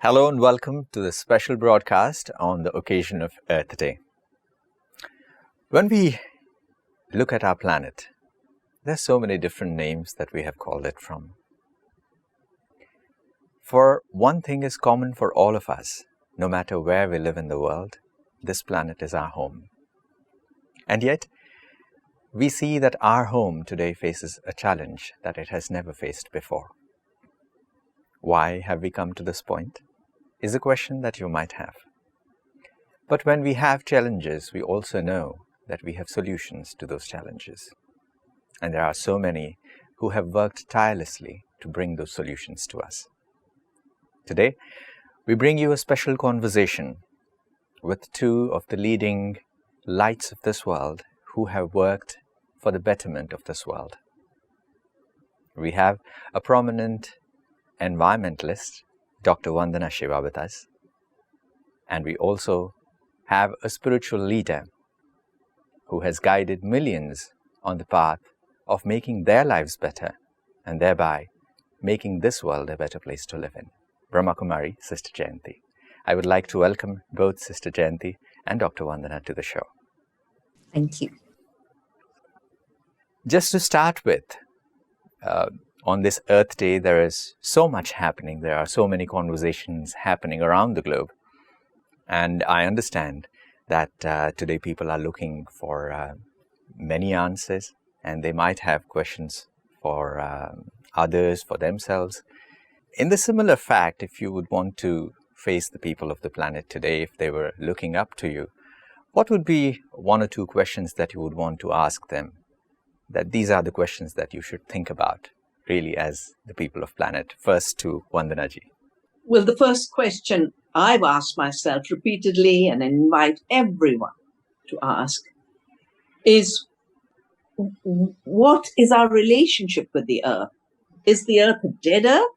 Hello and welcome to this special broadcast on the occasion of Earth Day. When we look at our planet, there's so many different names that we have called it from. For one thing is common for all of us, no matter where we live in the world, this planet is our home. And yet, we see that our home today faces a challenge that it has never faced before. Why have we come to this point? Is a question that you might have. But when we have challenges, we also know that we have solutions to those challenges. And there are so many who have worked tirelessly to bring those solutions to us. Today, we bring you a special conversation with two of the leading lights of this world who have worked for the betterment of this world. We have a prominent environmentalist, Dr. Vandana Shiva, with us. And we also have a spiritual leader who has guided millions on the path of making their lives better and thereby making this world a better place to live in. Brahma Kumari, Sister Jayanti. I would like to welcome both Sister Jayanti and Dr. Vandana to the show. Thank you. Just to start with, on this Earth Day, there is so much happening. There are so many conversations happening around the globe. And I understand that today people are looking for many answers, and they might have questions for others, for themselves. In the similar fact, if you would want to face the people of the planet today, if they were looking up to you, what would be one or two questions that you would want to ask them? That these are the questions that you should think about, really, as the people of planet. First to Vandanaji. Well, the first question I've asked myself repeatedly and invite everyone to ask is, what is our relationship with the earth? Is the earth a dead earth?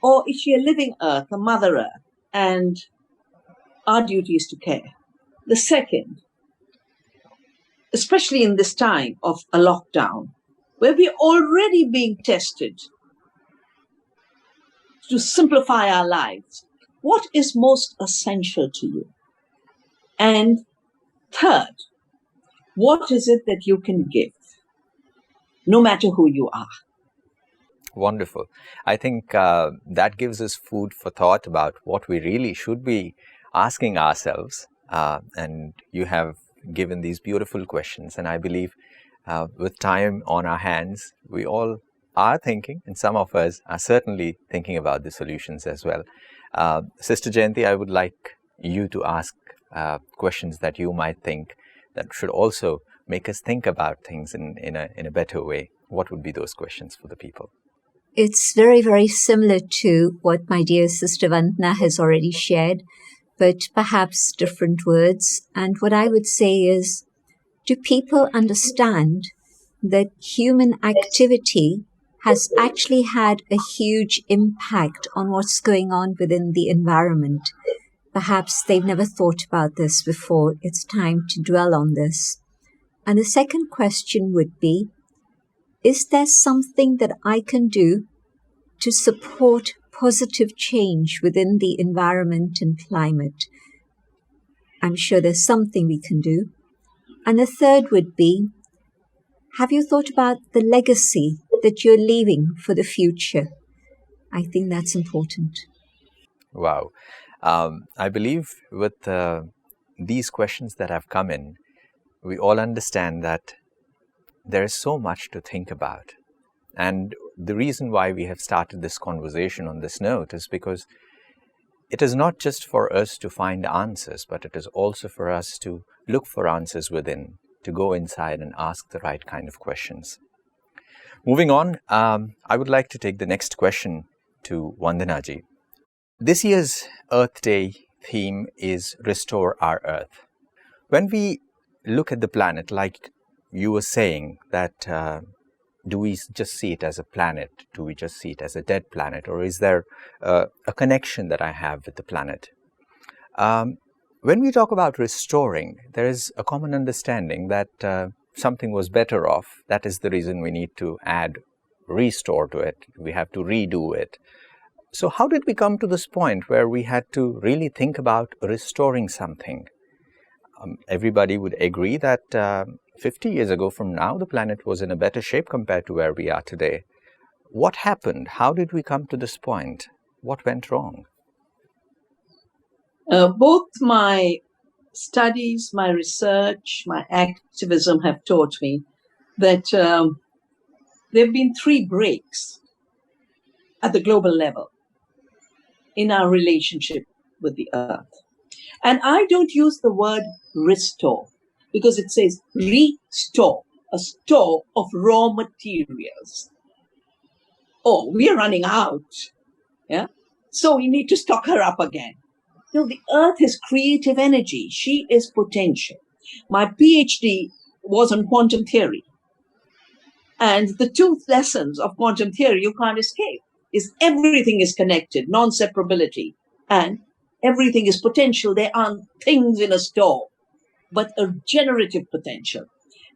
Or is she a living earth, a mother earth? And our duty is to care. The second, especially in this time of a lockdown, where we're already being tested to simplify our lives, what is most essential to you? And third, what is it that you can give, no matter who you are? Wonderful. I think that gives us food for thought about what we really should be asking ourselves. And you have given these beautiful questions. And I believe with time on our hands, we all are thinking, and some of us are certainly thinking about the solutions as well. Sister Jayanti, I would like you to ask questions that you might think that should also make us think about things in a better way. What would be those questions for the people? It's very, very similar to what my dear Sister Vandana has already shared, but perhaps different words. And what I would say is, do people understand that human activity has actually had a huge impact on what's going on within the environment? Perhaps they've never thought about this before. It's time to dwell on this. And the second question would be, is there something that I can do to support positive change within the environment and climate? I'm sure there's something we can do. And the third would be, have you thought about the legacy that you're leaving for the future? I think that's important. Wow. I believe with these questions that have come in, we all understand that there is so much to think about. And the reason why we have started this conversation on this note is because it is not just for us to find answers, but it is also for us to look for answers within, to go inside and ask the right kind of questions. Moving on, I would like to take the next question to Vandanaji. This year's Earth Day theme is Restore Our Earth. When we look at the planet, like you were saying, that do we just see it as a planet? Do we just see it as a dead planet? Or is there a connection that I have with the planet? When we talk about restoring, there is a common understanding that something was better off. That is the reason we need to add restore to it. We have to redo it. So how did we come to this point where we had to really think about restoring something? Everybody would agree that 50 years ago from now, the planet was in a better shape compared to where we are today. What happened? How did we come to this point? What went wrong? Both my studies, my research, my activism have taught me that there have been 3 breaks at the global level in our relationship with the earth. And I don't use the word restore because it says restore, a store of raw materials. Oh, we are running out. Yeah. So we need to stock her up again. No, the earth is creative energy. She is potential. My PhD was on quantum theory. And the 2 lessons of quantum theory you can't escape is everything is connected, non-separability, and everything is potential. There aren't things in a store, but a generative potential.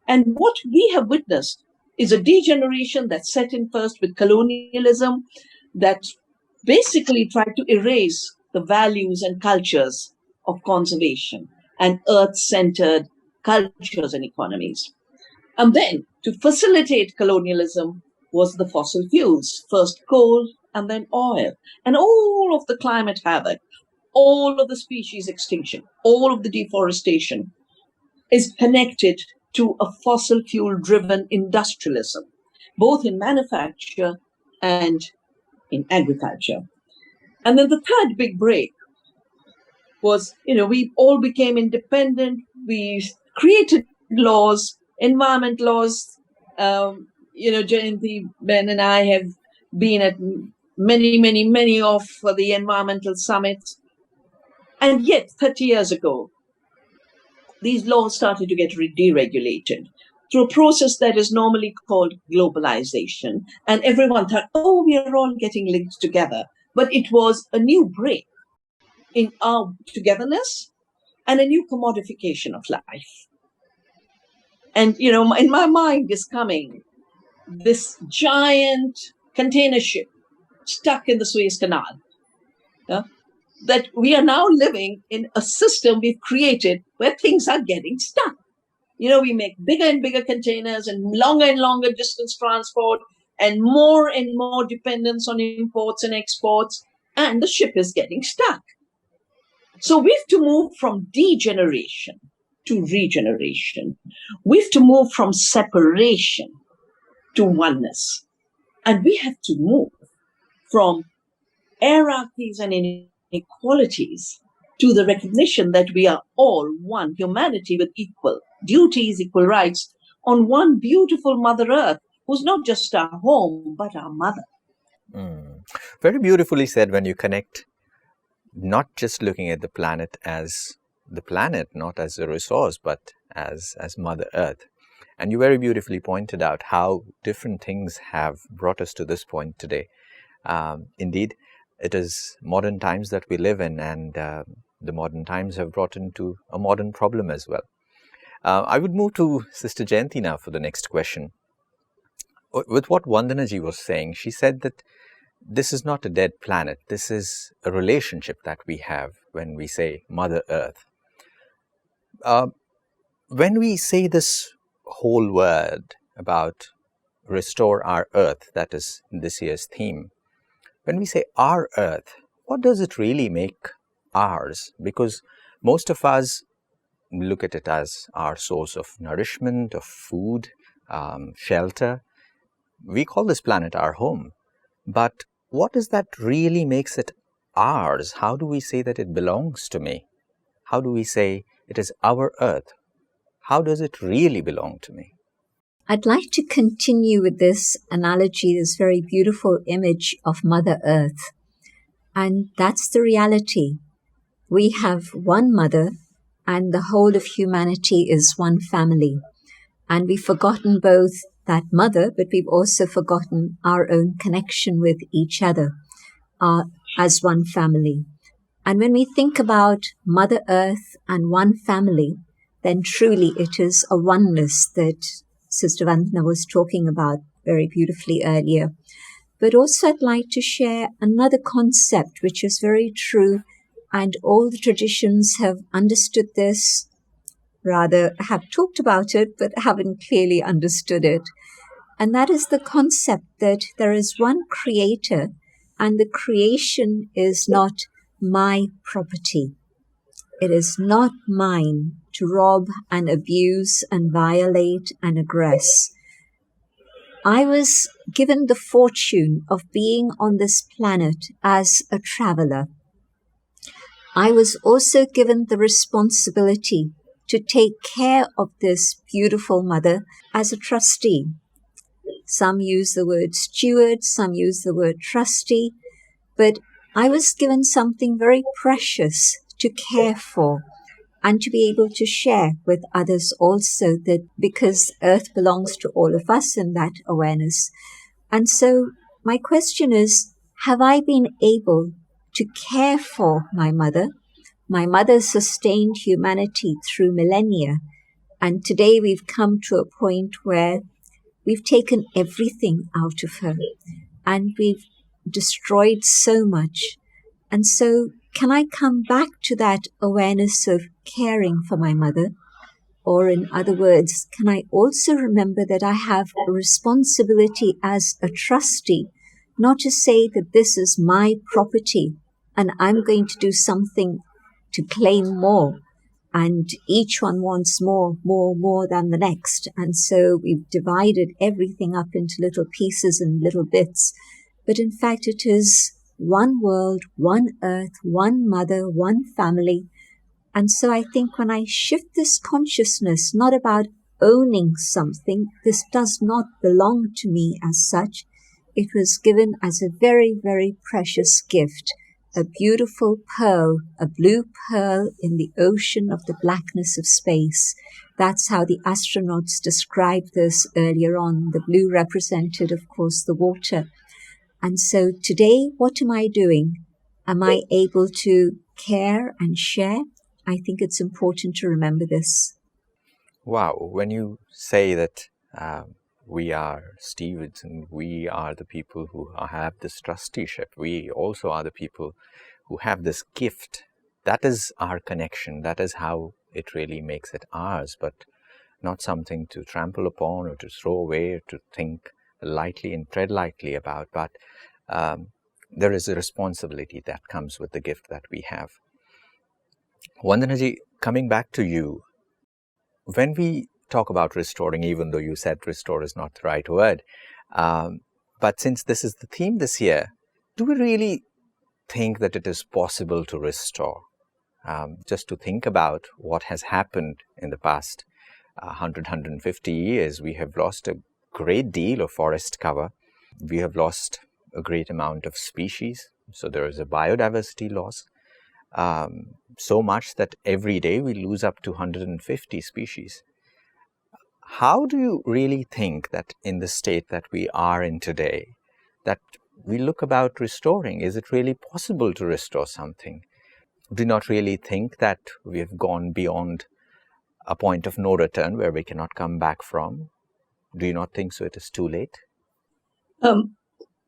And what we have witnessed is a degeneration that set in first with colonialism that basically tried to erase the values and cultures of conservation and earth-centered cultures and economies. And then, to facilitate colonialism, was the fossil fuels, first coal and then oil. And all of the climate havoc, all of the species extinction, all of the deforestation is connected to a fossil fuel-driven industrialism, both in manufacture and in agriculture. And then the third big break was, we all became independent. We created laws, environment laws. Jayanti, Ben and I have been at many of the environmental summits. And yet, 30 years ago, these laws started to get deregulated through a process that is normally called globalisation. And everyone thought, oh, we are all getting linked together. But it was a new break in our togetherness and a new commodification of life. And, in my mind is coming this giant container ship stuck in the Suez Canal. That we are now living in a system we've created where things are getting stuck. We make bigger and bigger containers and longer distance transport and more dependence on imports and exports, and the ship is getting stuck. So we have to move from degeneration to regeneration. We have to move from separation to oneness. And we have to move from hierarchies and inequalities to the recognition that we are all one humanity with equal duties, equal rights on one beautiful Mother Earth, who's not just our home, but our mother. Very beautifully said when you connect not just looking at the planet as the planet, not as a resource, but as Mother Earth. And you very beautifully pointed out how different things have brought us to this point today. Indeed, it is modern times that we live in, and the modern times have brought into a modern problem as well. I would move to Sister Jayanti now for the next question. With what Vandana Ji was saying, she said that this is not a dead planet. This is a relationship that we have when we say Mother Earth. When we say this whole word about restore our Earth, that is this year's theme, when we say our Earth, what does it really make ours? Because most of us look at it as our source of nourishment, of food, shelter. We call this planet our home. But what is that really makes it ours? How do we say that it belongs to me? How do we say it is our Earth? How does it really belong to me? I'd like to continue with this analogy, this very beautiful image of Mother Earth. And that's the reality. We have one mother, and the whole of humanity is one family. And we've forgotten both that mother, but we've also forgotten our own connection with each other as one family. And when we think about Mother Earth and one family, then truly it is a oneness that Sister Vandana was talking about very beautifully earlier. But also I'd like to share another concept which is very true, and all the traditions have understood this, rather have talked about it, but haven't clearly understood it. And that is the concept that there is one creator and the creation is not my property. It is not mine to rob and abuse and violate and aggress. I was given the fortune of being on this planet as a traveler. I was also given the responsibility to take care of this beautiful mother as a trustee. Some use the word steward, some use the word trustee, but I was given something very precious to care for and to be able to share with others also, that because Earth belongs to all of us in that awareness. And so my question is, have I been able to care for my mother? My mother sustained humanity through millennia, and today we've come to a point where we've taken everything out of her and we've destroyed so much. And so can I come back to that awareness of caring for my mother? Or in other words, can I also remember that I have a responsibility as a trustee, not to say that this is my property and I'm going to do something to claim more, and each one wants more than the next. And so we've divided everything up into little pieces and little bits. But in fact, it is one world, one earth, one mother, one family. And so I think when I shift this consciousness, not about owning something, this does not belong to me as such. It was given as a very, very precious gift, a beautiful pearl, a blue pearl in the ocean of the blackness of space. That's how the astronauts described this earlier on. The blue represented, of course, the water. And so today, what am I doing? Am I able to care and share? I think it's important to remember this. Wow, when you say that we are stewards and we are the people who have this trusteeship, we also are the people who have this gift. That is our connection. That is how it really makes it ours, but not something to trample upon or to throw away or to think lightly and tread lightly about. But there is a responsibility that comes with the gift that we have. Vandanaji, coming back to you, when we talk about restoring, even though you said restore is not the right word, but since this is the theme this year, do we really think that it is possible to restore? Just to think about what has happened in the past 150 years, we have lost a great deal of forest cover. We have lost a great amount of species. So there is a biodiversity loss. So much that every day we lose up to 150 species. How do you really think that in the state that we are in today, that we look about restoring, is it really possible to restore something? Do you not really think that we have gone beyond a point of no return where we cannot come back from? Do you not think so? It is too late?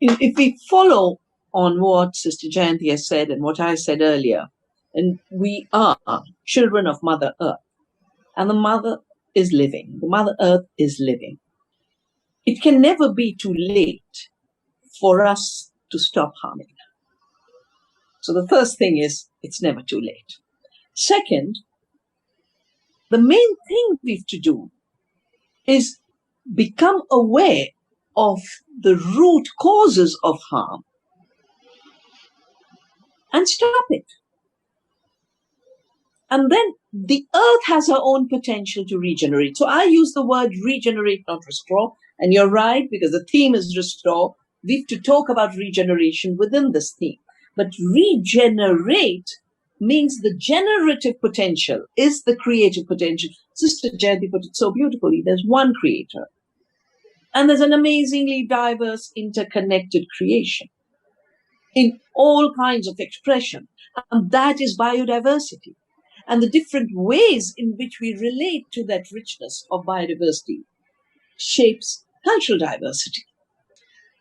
If we follow on what Sister Jayanti has said and what I said earlier, and we are children of Mother Earth, and the Mother is living, the Mother Earth is living. It can never be too late for us to stop harming her. So the first thing is, it's never too late. Second, the main thing we have to do is become aware of the root causes of harm and stop it. And then the earth has her own potential to regenerate. So I use the word regenerate, not restore. And you're right, because the theme is restore. We have to talk about regeneration within this theme. But regenerate means the generative potential is the creative potential. Sister Jayanti put it so beautifully. There's one creator. And there's an amazingly diverse, interconnected creation in all kinds of expression. And that is biodiversity. And the different ways in which we relate to that richness of biodiversity shapes cultural diversity.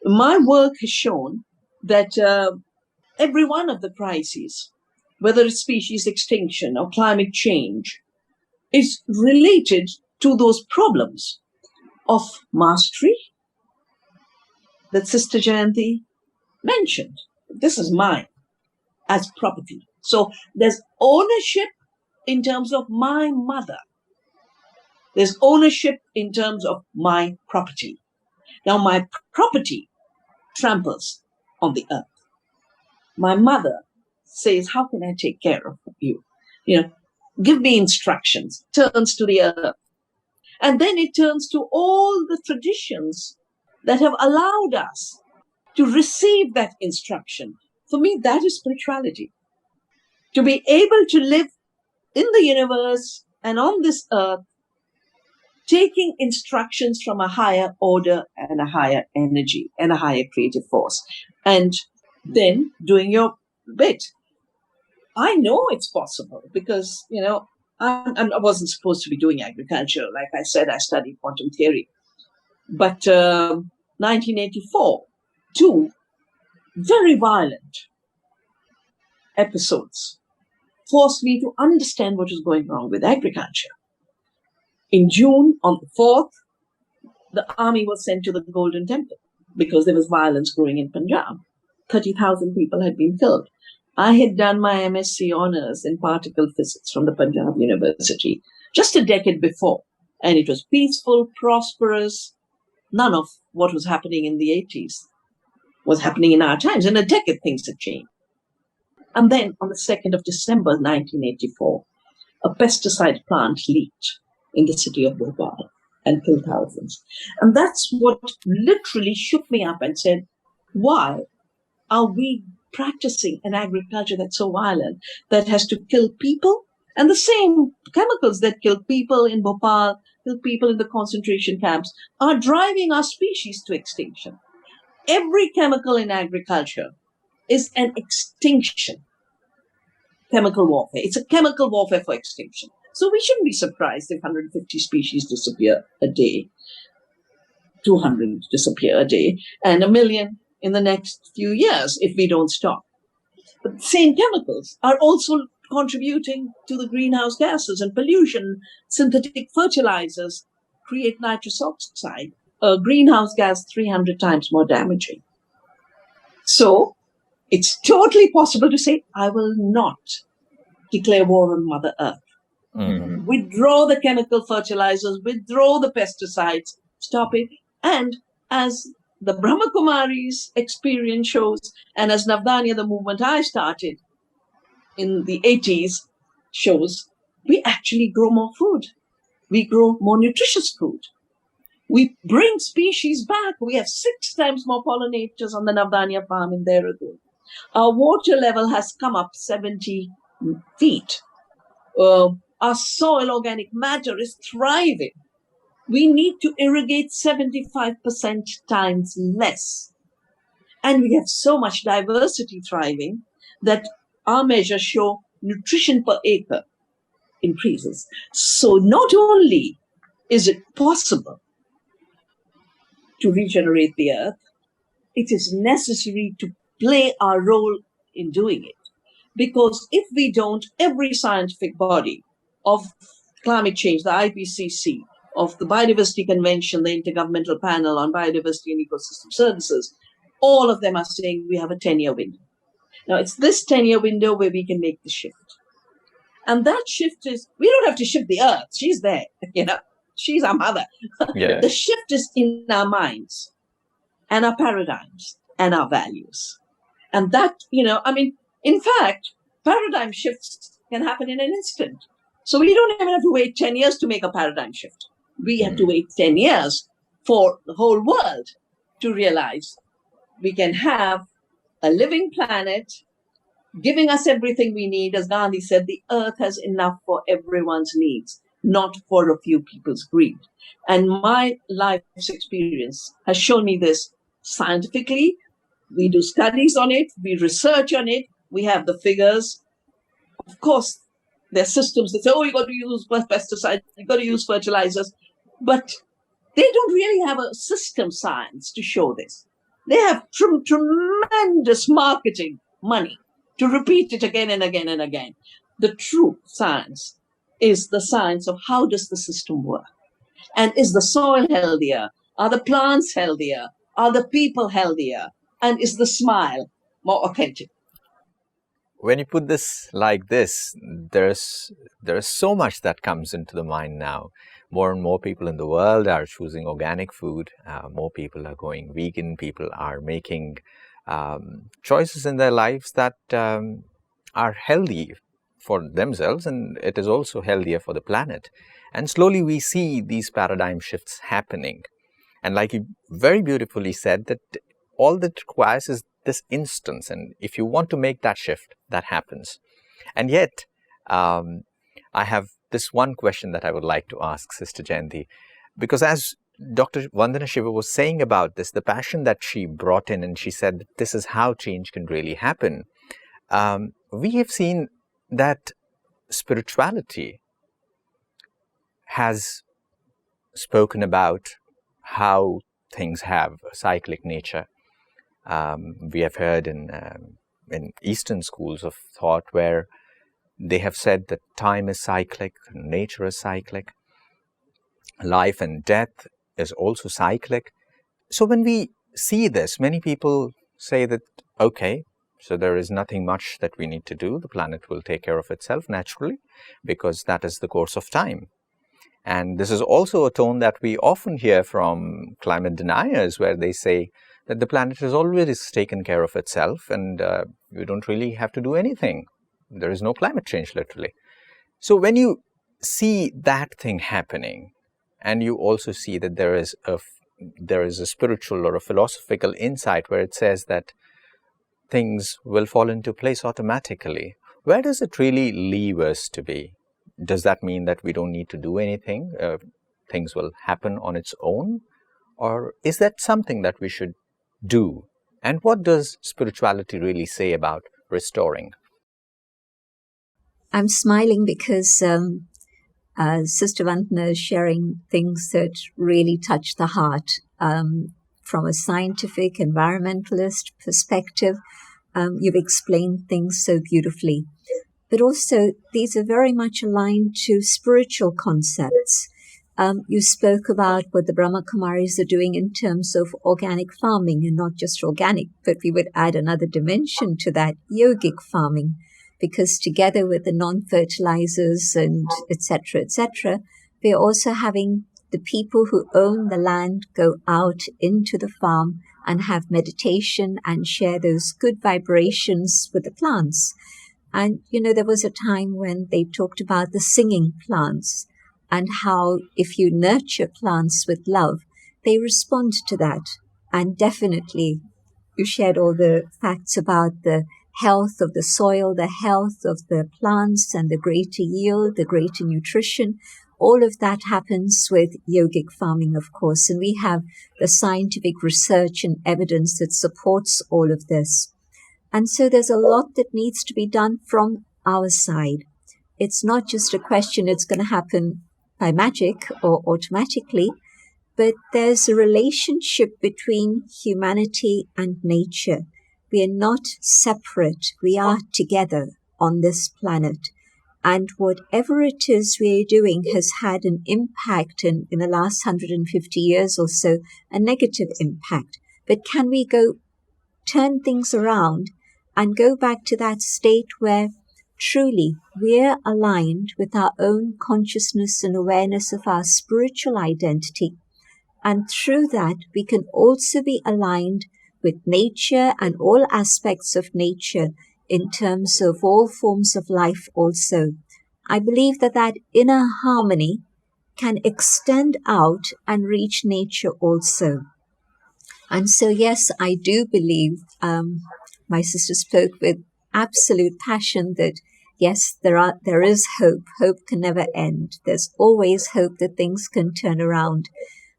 my work has shown that every one of the crises, whether it's species extinction or climate change, is related to those problems of mastery that Sister Jayanti mentioned. This is mine as property. So there's ownership in terms of my mother. There's ownership in terms of my property. Now, my property tramples on the earth. My mother says, how can I take care of you? Give me instructions, turns to the earth. And then it turns to all the traditions that have allowed us to receive that instruction. For me, that is spirituality. To be able to live in the universe and on this earth, taking instructions from a higher order and a higher energy and a higher creative force, and then doing your bit. I know it's possible because, I wasn't supposed to be doing agriculture. Like I said, I studied quantum theory. But 1984, two very violent episodes forced me to understand what was going wrong with agriculture. In June, on the 4th, the army was sent to the Golden Temple because there was violence growing in Punjab. 30,000 people had been killed. I had done my MSc honors in particle physics from the Punjab University just a decade before. And it was peaceful, prosperous. None of what was happening in the 80s was happening in our times. In a decade, things had changed. And then on the 2nd of December, 1984, a pesticide plant leaked in the city of Bhopal and killed thousands. And that's what literally shook me up and said, why are we practicing an agriculture that's so violent, that has to kill people? And the same chemicals that kill people in Bhopal, kill people in the concentration camps, are driving our species to extinction. Every chemical in agriculture is an extinction. Chemical warfare. It's a chemical warfare for extinction. So we shouldn't be surprised if 150 species disappear a day, 200 disappear a day, and 1 million in the next few years if we don't stop. But the same chemicals are also contributing to the greenhouse gases and pollution. Synthetic fertilizers create nitrous oxide, a greenhouse gas 300 times more damaging. So it's totally possible to say, I will not declare war on Mother Earth. Mm-hmm. Withdraw the chemical fertilizers, withdraw the pesticides, stop it. And as the Brahma Kumari's experience shows, and as Navdanya, the movement I started in the 80s, shows, we actually grow more food. We grow more nutritious food. We bring species back. We have 6 times more pollinators on the Navdanya farm in Dehradun. Our water level has come up 70 feet. Our soil organic matter is thriving. We need to irrigate 75% times less. And we have so much diversity thriving that our measures show nutrition per acre increases. So not only is it possible to regenerate the earth, it is necessary to play our role in doing it. Because if we don't, every scientific body of climate change, the IPCC, of the Biodiversity Convention, the Intergovernmental Panel on Biodiversity and Ecosystem Services, all of them are saying we have a 10-year window. Now, it's this 10-year window where we can make the shift. And that shift is, we don't have to shift the earth. She's there, she's our mother. Yeah. The shift is in our minds and our paradigms and our values. And that, in fact, paradigm shifts can happen in an instant. So we don't even have to wait 10 years to make a paradigm shift. We have to wait 10 years for the whole world to realize we can have a living planet giving us everything we need. As Gandhi said, the earth has enough for everyone's needs, not for a few people's greed. And my life's experience has shown me this scientifically. We do studies on it. We research on it. We have the figures. Of course, there are systems that say, you got to use pesticides, you got to use fertilizers. But they don't really have a system science to show this. They have tremendous marketing money to repeat it again and again and again. The true science is the science of how does the system work? And is the soil healthier? Are the plants healthier? Are the people healthier? And is the smile more authentic? When you put this like this, there's so much that comes into the mind now. More and more people in the world are choosing organic food. More people are going vegan. People are making choices in their lives that are healthy for themselves, and it is also healthier for the planet. And slowly we see these paradigm shifts happening. And like you very beautifully said, that all that requires is this instance. And if you want to make that shift, that happens. And yet, I have this one question that I would like to ask Sister Jayanti, because as Dr. Vandana Shiva was saying about this, the passion that she brought in, and she said that this is how change can really happen. We have seen that spirituality has spoken about how things have a cyclic nature. We have heard in Eastern schools of thought where they have said that time is cyclic, nature is cyclic, life and death is also cyclic. So when we see this, many people say that, okay, so there is nothing much that we need to do. The planet will take care of itself naturally because that is the course of time. And this is also a tone that we often hear from climate deniers, where they say that the planet has always taken care of itself and you don't really have to do anything. There is no climate change, literally. So when you see that thing happening, and you also see that there is a spiritual or a philosophical insight where it says that things will fall into place automatically, where does it really leave us to be? Does that mean that we don't need to do anything? Things will happen on its own? Or is that something that we should do? And what does spirituality really say about restoring? I'm smiling because Sister Vandana is sharing things that really touch the heart. From a scientific, environmentalist perspective, you've explained things so beautifully. But also, these are very much aligned to spiritual concepts. You spoke about what the Brahma Kumaris are doing in terms of organic farming, and not just organic, but we would add another dimension to that, yogic farming, because together with the non-fertilizers and etc., we're also having the people who own the land go out into the farm and have meditation and share those good vibrations with the plants. And, there was a time when they talked about the singing plants and how if you nurture plants with love, they respond to that. And definitely, you shared all the facts about the health of the soil, the health of the plants, and the greater yield, the greater nutrition. All of that happens with yogic farming, of course. And we have the scientific research and evidence that supports all of this. And so there's a lot that needs to be done from our side. It's not just a question it's going to happen by magic or automatically, but there's a relationship between humanity and nature. We are not separate. We are together on this planet. And whatever it is we are doing has had an impact in the last 150 years or so, a negative impact. But can we turn things around and go back to that state where truly we're aligned with our own consciousness and awareness of our spiritual identity? And through that, we can also be aligned with nature and all aspects of nature in terms of all forms of life also. I believe that inner harmony can extend out and reach nature also. And so, yes, I do believe, my sister spoke with absolute passion that, yes, there is hope. Hope can never end. There's always hope that things can turn around.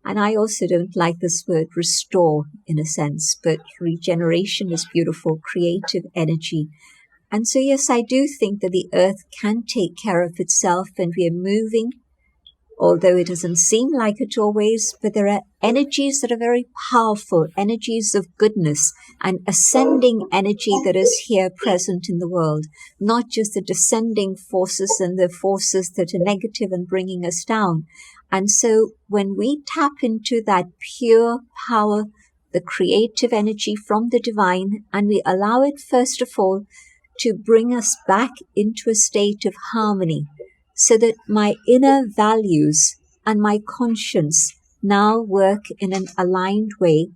And I also don't like this word restore in a sense, but regeneration is beautiful, creative energy. And so, yes, I do think that the earth can take care of itself, and we are moving although it doesn't seem like it always, but there are energies that are very powerful, energies of goodness and ascending energy that is here present in the world, not just the descending forces and the forces that are negative and bringing us down. And so when we tap into that pure power, the creative energy from the divine, and we allow it, first of all, to bring us back into a state of harmony, so that my inner values and my conscience now work in an aligned way.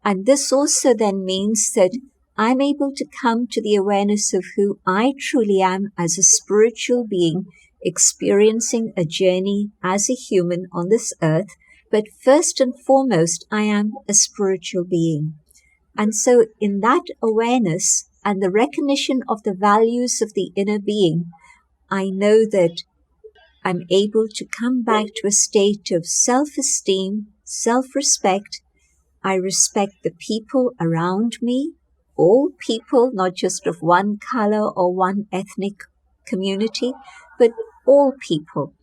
And this also then means that I'm able to come to the awareness of who I truly am as a spiritual being, experiencing a journey as a human on this earth. But first and foremost, I am a spiritual being. And so in that awareness and the recognition of the values of the inner being, I know that I'm able to come back to a state of self-esteem, self-respect. I respect the people around me, all people, not just of one color or one ethnic community, but all people.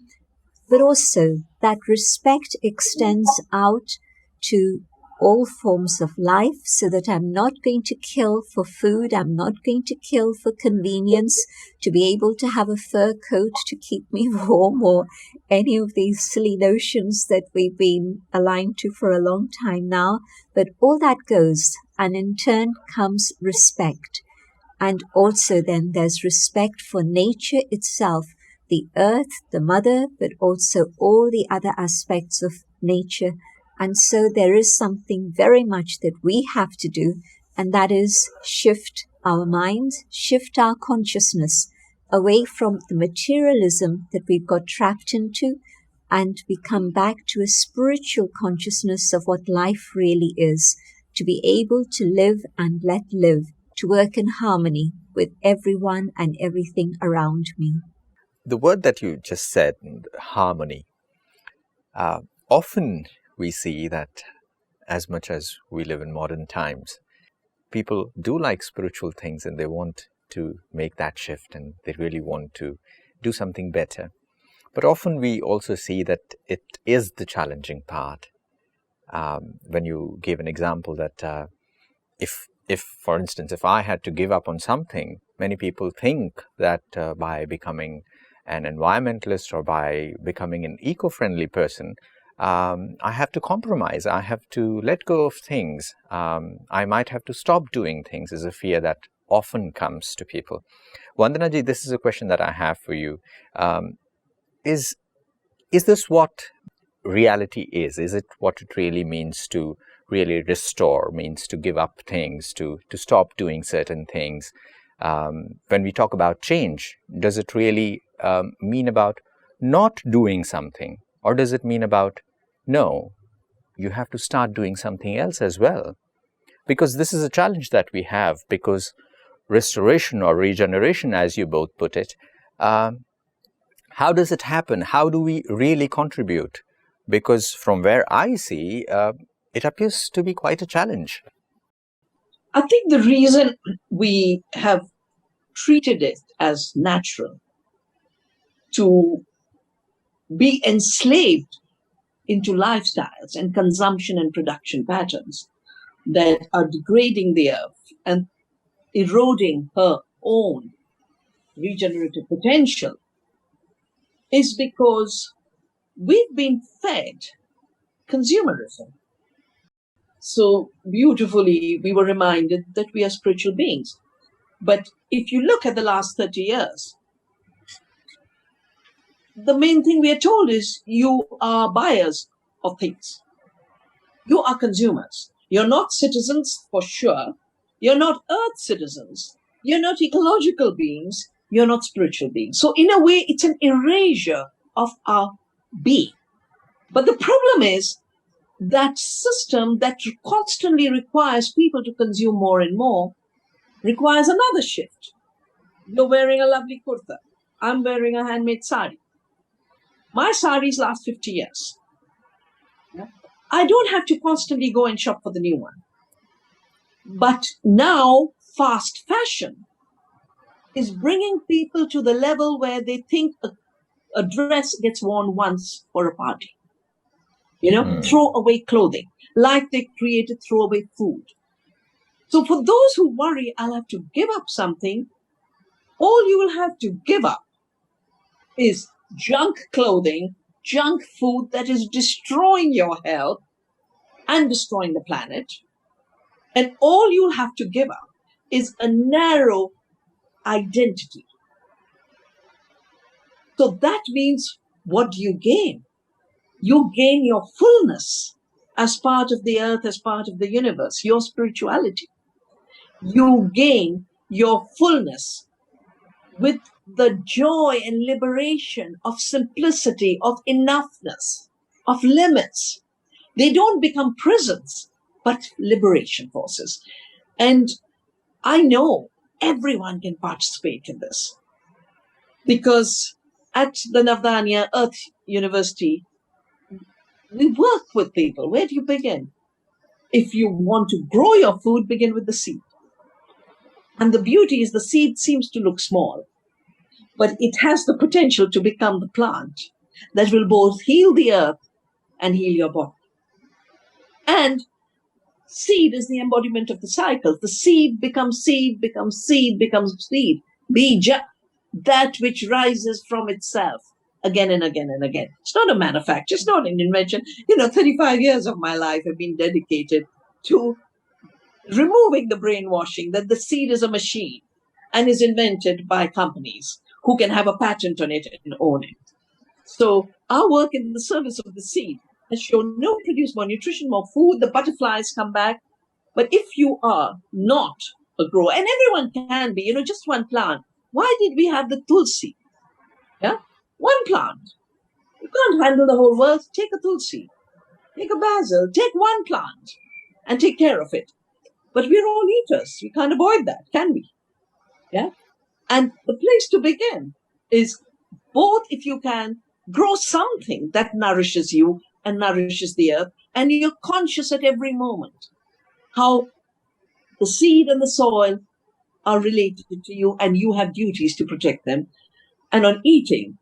But also that respect extends out to all forms of life, so that I'm not going to kill for food, I'm not going to kill for convenience, to be able to have a fur coat to keep me warm, or any of these silly notions that we've been aligned to for a long time now. But all that goes, and in turn comes respect. And also then there's respect for nature itself, the earth, the mother, but also all the other aspects of nature. And so there is something very much that we have to do, and that is shift our minds, shift our consciousness away from the materialism that we've got trapped into, and we come back to a spiritual consciousness of what life really is, to be able to live and let live, to work in harmony with everyone and everything around me. The word that you just said, harmony, often we see that as much as we live in modern times, people do like spiritual things and they want to make that shift and they really want to do something better. But often we also see that it is the challenging part. When you gave an example that if, for instance, if I had to give up on something, many people think that by becoming an environmentalist or by becoming an eco-friendly person, I have to compromise, I have to let go of things, I might have to stop doing things, is a fear that often comes to people. Vandanaji, this is a question that I have for you. Is this what reality is? Is it what it really means to really restore, means to give up things, to stop doing certain things? When we talk about change, does it really mean about not doing something? Or does it mean about, no, you have to start doing something else as well? Because this is a challenge that we have, because restoration or regeneration, as you both put it, how does it happen? How do we really contribute? Because from where I see, it appears to be quite a challenge. I think the reason we have treated it as natural to be enslaved into lifestyles and consumption and production patterns that are degrading the earth and eroding her own regenerative potential is because we've been fed consumerism. So beautifully, we were reminded that we are spiritual beings. But if you look at the last 30 years, the main thing we are told is you are buyers of things. You are consumers. You're not citizens for sure. You're not earth citizens. You're not ecological beings. You're not spiritual beings. So in a way, it's an erasure of our being. But the problem is that system that constantly requires people to consume more and more requires another shift. You're wearing a lovely kurta. I'm wearing a handmade sari. My saris last 50 years. I don't have to constantly go and shop for the new one. But now fast fashion is bringing people to the level where they think a dress gets worn once for a party. Throw away clothing, like they created throwaway food. So for those who worry, I'll have to give up something, all you will have to give up is junk clothing, junk food that is destroying your health and destroying the planet. And all you'll have to give up is a narrow identity. So that means, what do you gain? You gain your fullness as part of the earth, as part of the universe, your spirituality. You gain your fullness with the joy and liberation of simplicity, of enoughness, of limits. They don't become prisons, but liberation forces. And I know everyone can participate in this, because at the Navdanya Earth University, we work with people. Where do you begin? If you want to grow your food, begin with the seed. And the beauty is, the seed seems to look small, but it has the potential to become the plant that will both heal the earth and heal your body. And seed is the embodiment of the cycle. The seed becomes seed, becomes seed, becomes seed. Bija, that which rises from itself again and again and again. It's not a manufacture, it's not an invention. 35 years of my life have been dedicated to removing the brainwashing that the seed is a machine and is invented by companies who can have a patent on it and own it. So our work in the service of the seed has shown no produce more nutrition, more food, the butterflies come back. But if you are not a grower, and everyone can be, just one plant. Why did we have the tulsi? Yeah, one plant. You can't handle the whole world. Take a tulsi, take a basil, take one plant and take care of it. But we're all eaters. We can't avoid that, can we? Yeah. And the place to begin is both, if you can, grow something that nourishes you and nourishes the earth, and you're conscious at every moment how the seed and the soil are related to you, and you have duties to protect them. And on eating,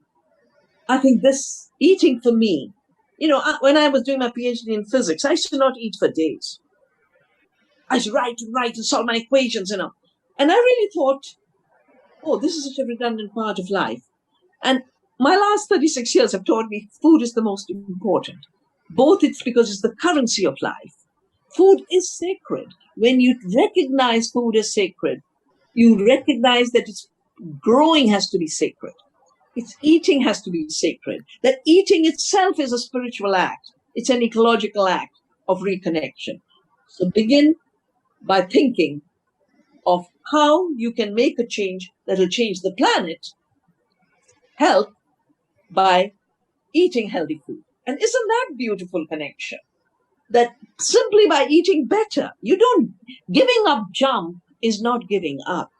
I think this eating for me, when I was doing my PhD in physics, I used to not eat for days. I used to write and solve my equations, And I really thought, oh, this is such a redundant part of life. And my last 36 years have taught me food is the most important. Both it's because it's the currency of life. Food is sacred. When you recognize food as sacred, you recognize that its growing has to be sacred. Its eating has to be sacred. That eating itself is a spiritual act. It's an ecological act of reconnection. So begin by thinking of how you can make a change that will change the planet. Help by eating healthy food. And isn't that beautiful connection? That simply by eating better, giving up junk is not giving up.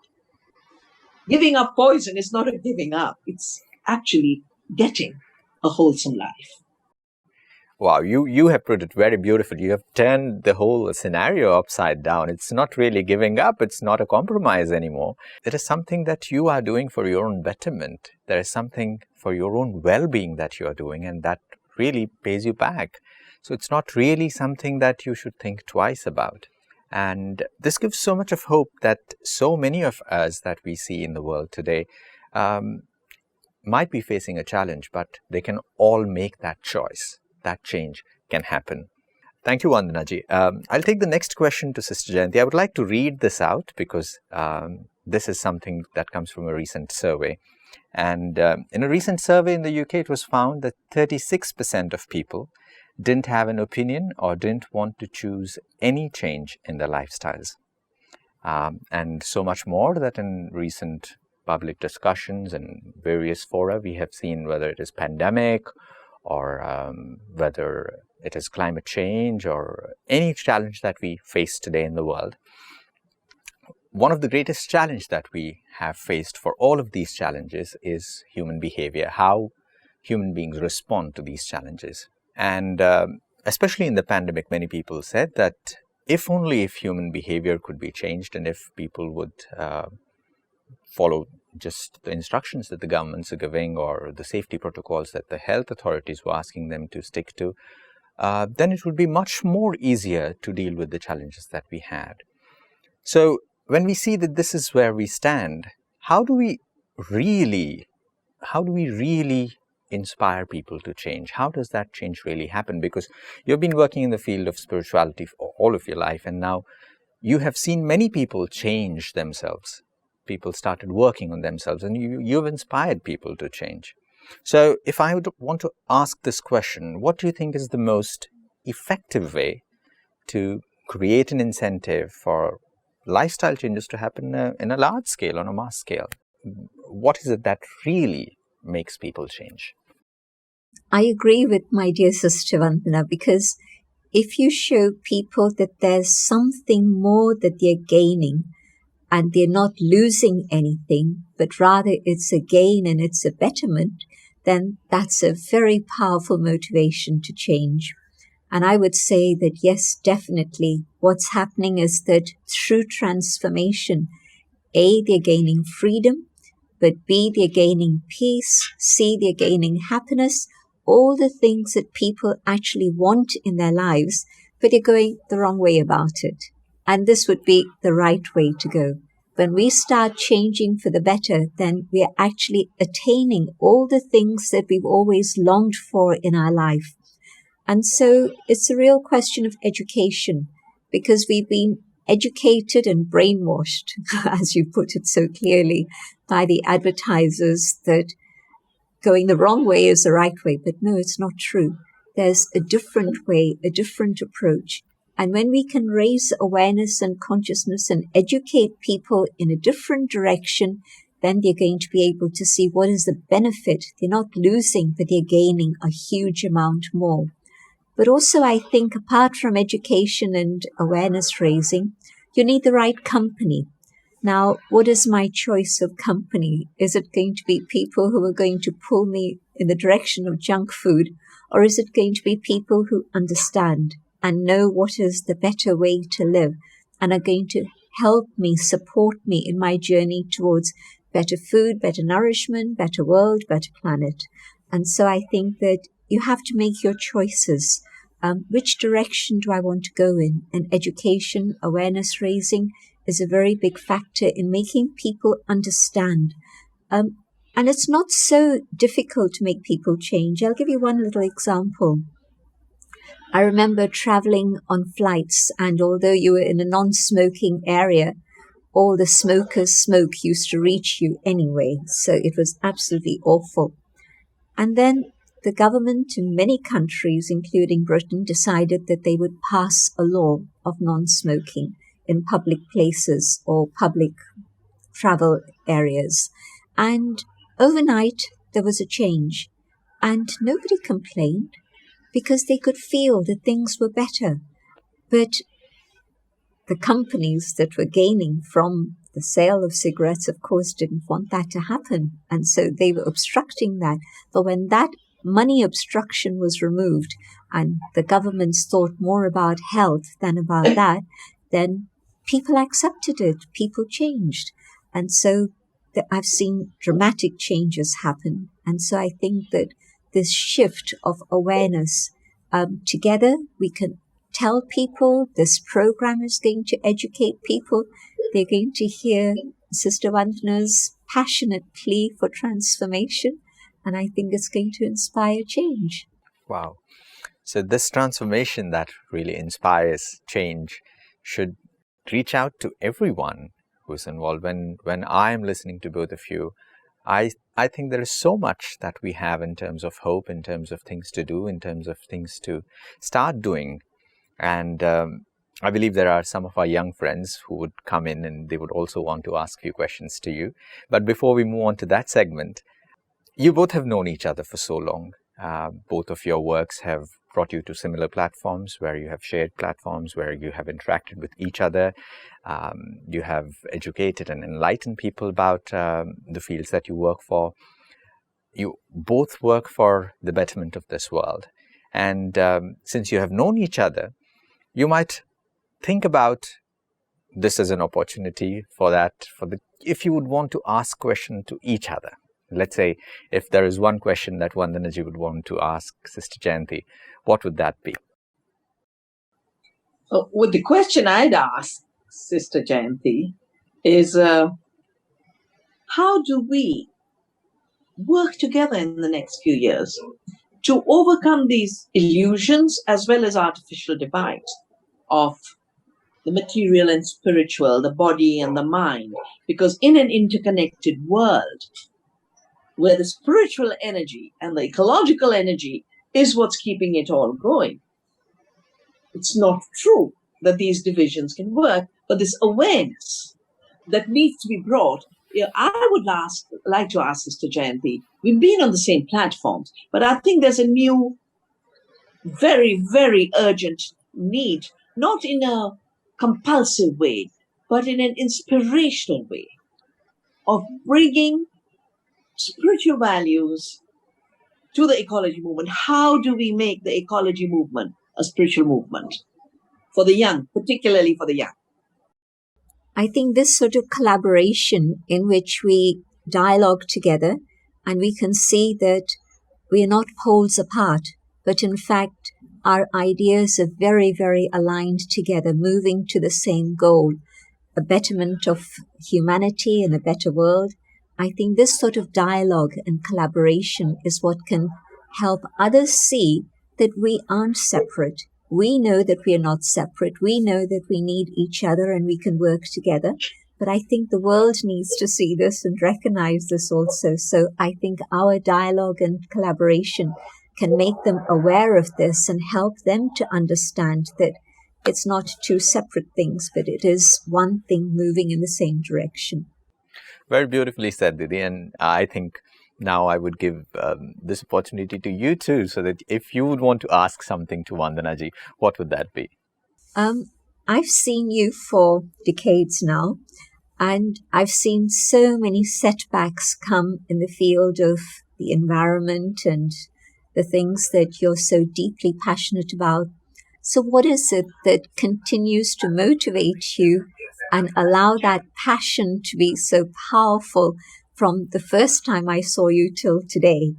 Giving up poison is not a giving up. It's actually getting a wholesome life. Wow, you have put it very beautifully. You have turned the whole scenario upside down. It's not really giving up. It's not a compromise anymore. It is something that you are doing for your own betterment. There is something for your own well-being that you are doing, and that really pays you back. So it's not really something that you should think twice about. And this gives so much of hope that so many of us that we see in the world today might be facing a challenge, but they can all make that choice. That change can happen. Thank you, Vandana ji. I'll take the next question to Sister Jayanti. I would like to read this out because this is something that comes from a recent survey. And in a recent survey in the UK, it was found that 36% of people didn't have an opinion or didn't want to choose any change in their lifestyles. And so much more that in recent public discussions and various fora, we have seen whether it is pandemic or whether it is climate change or any challenge that we face today in the world. One of the greatest challenges that we have faced for all of these challenges is human behavior, how human beings respond to these challenges. And especially in the pandemic, many people said that if human behavior could be changed and if people would follow just the instructions that the governments are giving or the safety protocols that the health authorities were asking them to stick to, then it would be much more easier to deal with the challenges that we had. So when we see that this is where we stand, how do we really inspire people to change? How does that change really happen? Because you've been working in the field of spirituality for all of your life, and now you have seen many people change themselves. People started working on themselves, and you've inspired people to change. So if I would want to ask this question, what do you think is the most effective way to create an incentive for lifestyle changes to happen in a large scale, on a mass scale? What is it that really makes people change? I agree with my dear sister Vandana, because if you show people that there's something more that they're gaining and they're not losing anything, but rather it's a gain and it's a betterment, then that's a very powerful motivation to change. And I would say that, yes, definitely, what's happening is that through transformation, A, they're gaining freedom, but B, they're gaining peace, C, they're gaining happiness, all the things that people actually want in their lives, but they're going the wrong way about it. And this would be the right way to go. When we start changing for the better, then we are actually attaining all the things that we've always longed for in our life. And so it's a real question of education, because we've been educated and brainwashed, as you put it so clearly, by the advertisers that going the wrong way is the right way. But no, it's not true. There's a different way, a different approach. And when we can raise awareness and consciousness and educate people in a different direction, then they're going to be able to see what is the benefit. They're not losing, but they're gaining a huge amount more. But also, I think, apart from education and awareness raising, you need the right company. Now, what is my choice of company? Is it going to be people who are going to pull me in the direction of junk food? Or is it going to be people who understand and know what is the better way to live and are going to help me, support me in my journey towards better food, better nourishment, better world, better planet? And so I think that you have to make your choices. Which direction do I want to go in? And education, awareness raising is a very big factor in making people understand. And it's not so difficult to make people change. I'll give you one little example. I remember traveling on flights, and although you were in a non-smoking area, all the smokers' smoke used to reach you anyway. So it was absolutely awful. And then the government in many countries, including Britain, decided that they would pass a law of non-smoking in public places or public travel areas. And overnight, there was a change. And nobody complained because they could feel that things were better. But the companies that were gaining from the sale of cigarettes, of course, didn't want that to happen. And so they were obstructing that. But when that money obstruction was removed and the governments thought more about health than about that, then people accepted it. People changed. And so I've seen dramatic changes happen. And so I think that this shift of awareness, together we can tell people this program is going to educate people. They're going to hear Sister Vandana's passionate plea for transformation. And I think it's going to inspire change. Wow. So this transformation that really inspires change should reach out to everyone who's involved. When I'm listening to both of you, I think there is so much that we have in terms of hope, in terms of things to do, in terms of things to start doing. And I believe there are some of our young friends who would come in and they would also want to ask a few questions to you. But before we move on to that segment, you both have known each other for so long. Both of your works have brought you to similar platforms where you have shared platforms, where you have interacted with each other. You have educated and enlightened people about the fields that you work for. You both work for the betterment of this world. And since you have known each other, you might think about this is an opportunity for that, if you would want to ask question to each other. Let's say if there is one question that Vandanaji would want to ask Sister Jayanti, what would that be? With the question I'd ask Sister Jayanti is, how do we work together in the next few years to overcome these illusions as well as artificial divides of the material and spiritual, the body and the mind? Because in an interconnected world where the spiritual energy and the ecological energy is what's keeping it all going, it's not true that these divisions can work, but this awareness that needs to be brought. I would like to ask Sister Jayanti, we've been on the same platforms, but I think there's a new, very, very urgent need, not in a compulsive way, but in an inspirational way of bringing spiritual values to the ecology movement. How do we make the ecology movement a spiritual movement for the young, particularly for the young? I think this sort of collaboration in which we dialogue together and we can see that we are not poles apart, but in fact our ideas are very, very aligned together, moving to the same goal, a betterment of humanity and a better world. I think this sort of dialogue and collaboration is what can help others see that we aren't separate. We know that we are not separate. We know that we need each other and we can work together. But I think the world needs to see this and recognize this also. So I think our dialogue and collaboration can make them aware of this and help them to understand that it's not two separate things, but it is one thing moving in the same direction. Very beautifully said, Didi. And I think now I would give this opportunity to you too, so that if you would want to ask something to Vandanaji, what would that be? I've seen you for decades now, and I've seen so many setbacks come in the field of the environment and the things that you're so deeply passionate about. So what is it that continues to motivate you and allow that passion to be so powerful from the first time I saw you till today?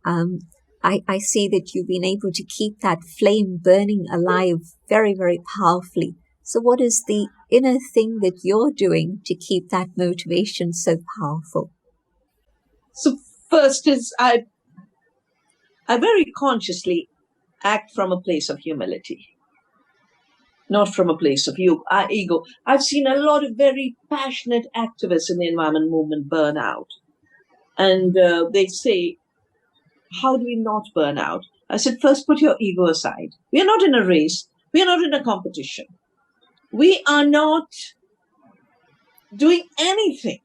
I see that you've been able to keep that flame burning alive very, very powerfully. So what is the inner thing that you're doing to keep that motivation so powerful? So first is I very consciously act from a place of humility, not from a place of ego. I've seen a lot of very passionate activists in the environment movement burn out. And they say, how do we not burn out? I said, first put your ego aside. We are not in a race. We are not in a competition. We are not doing anything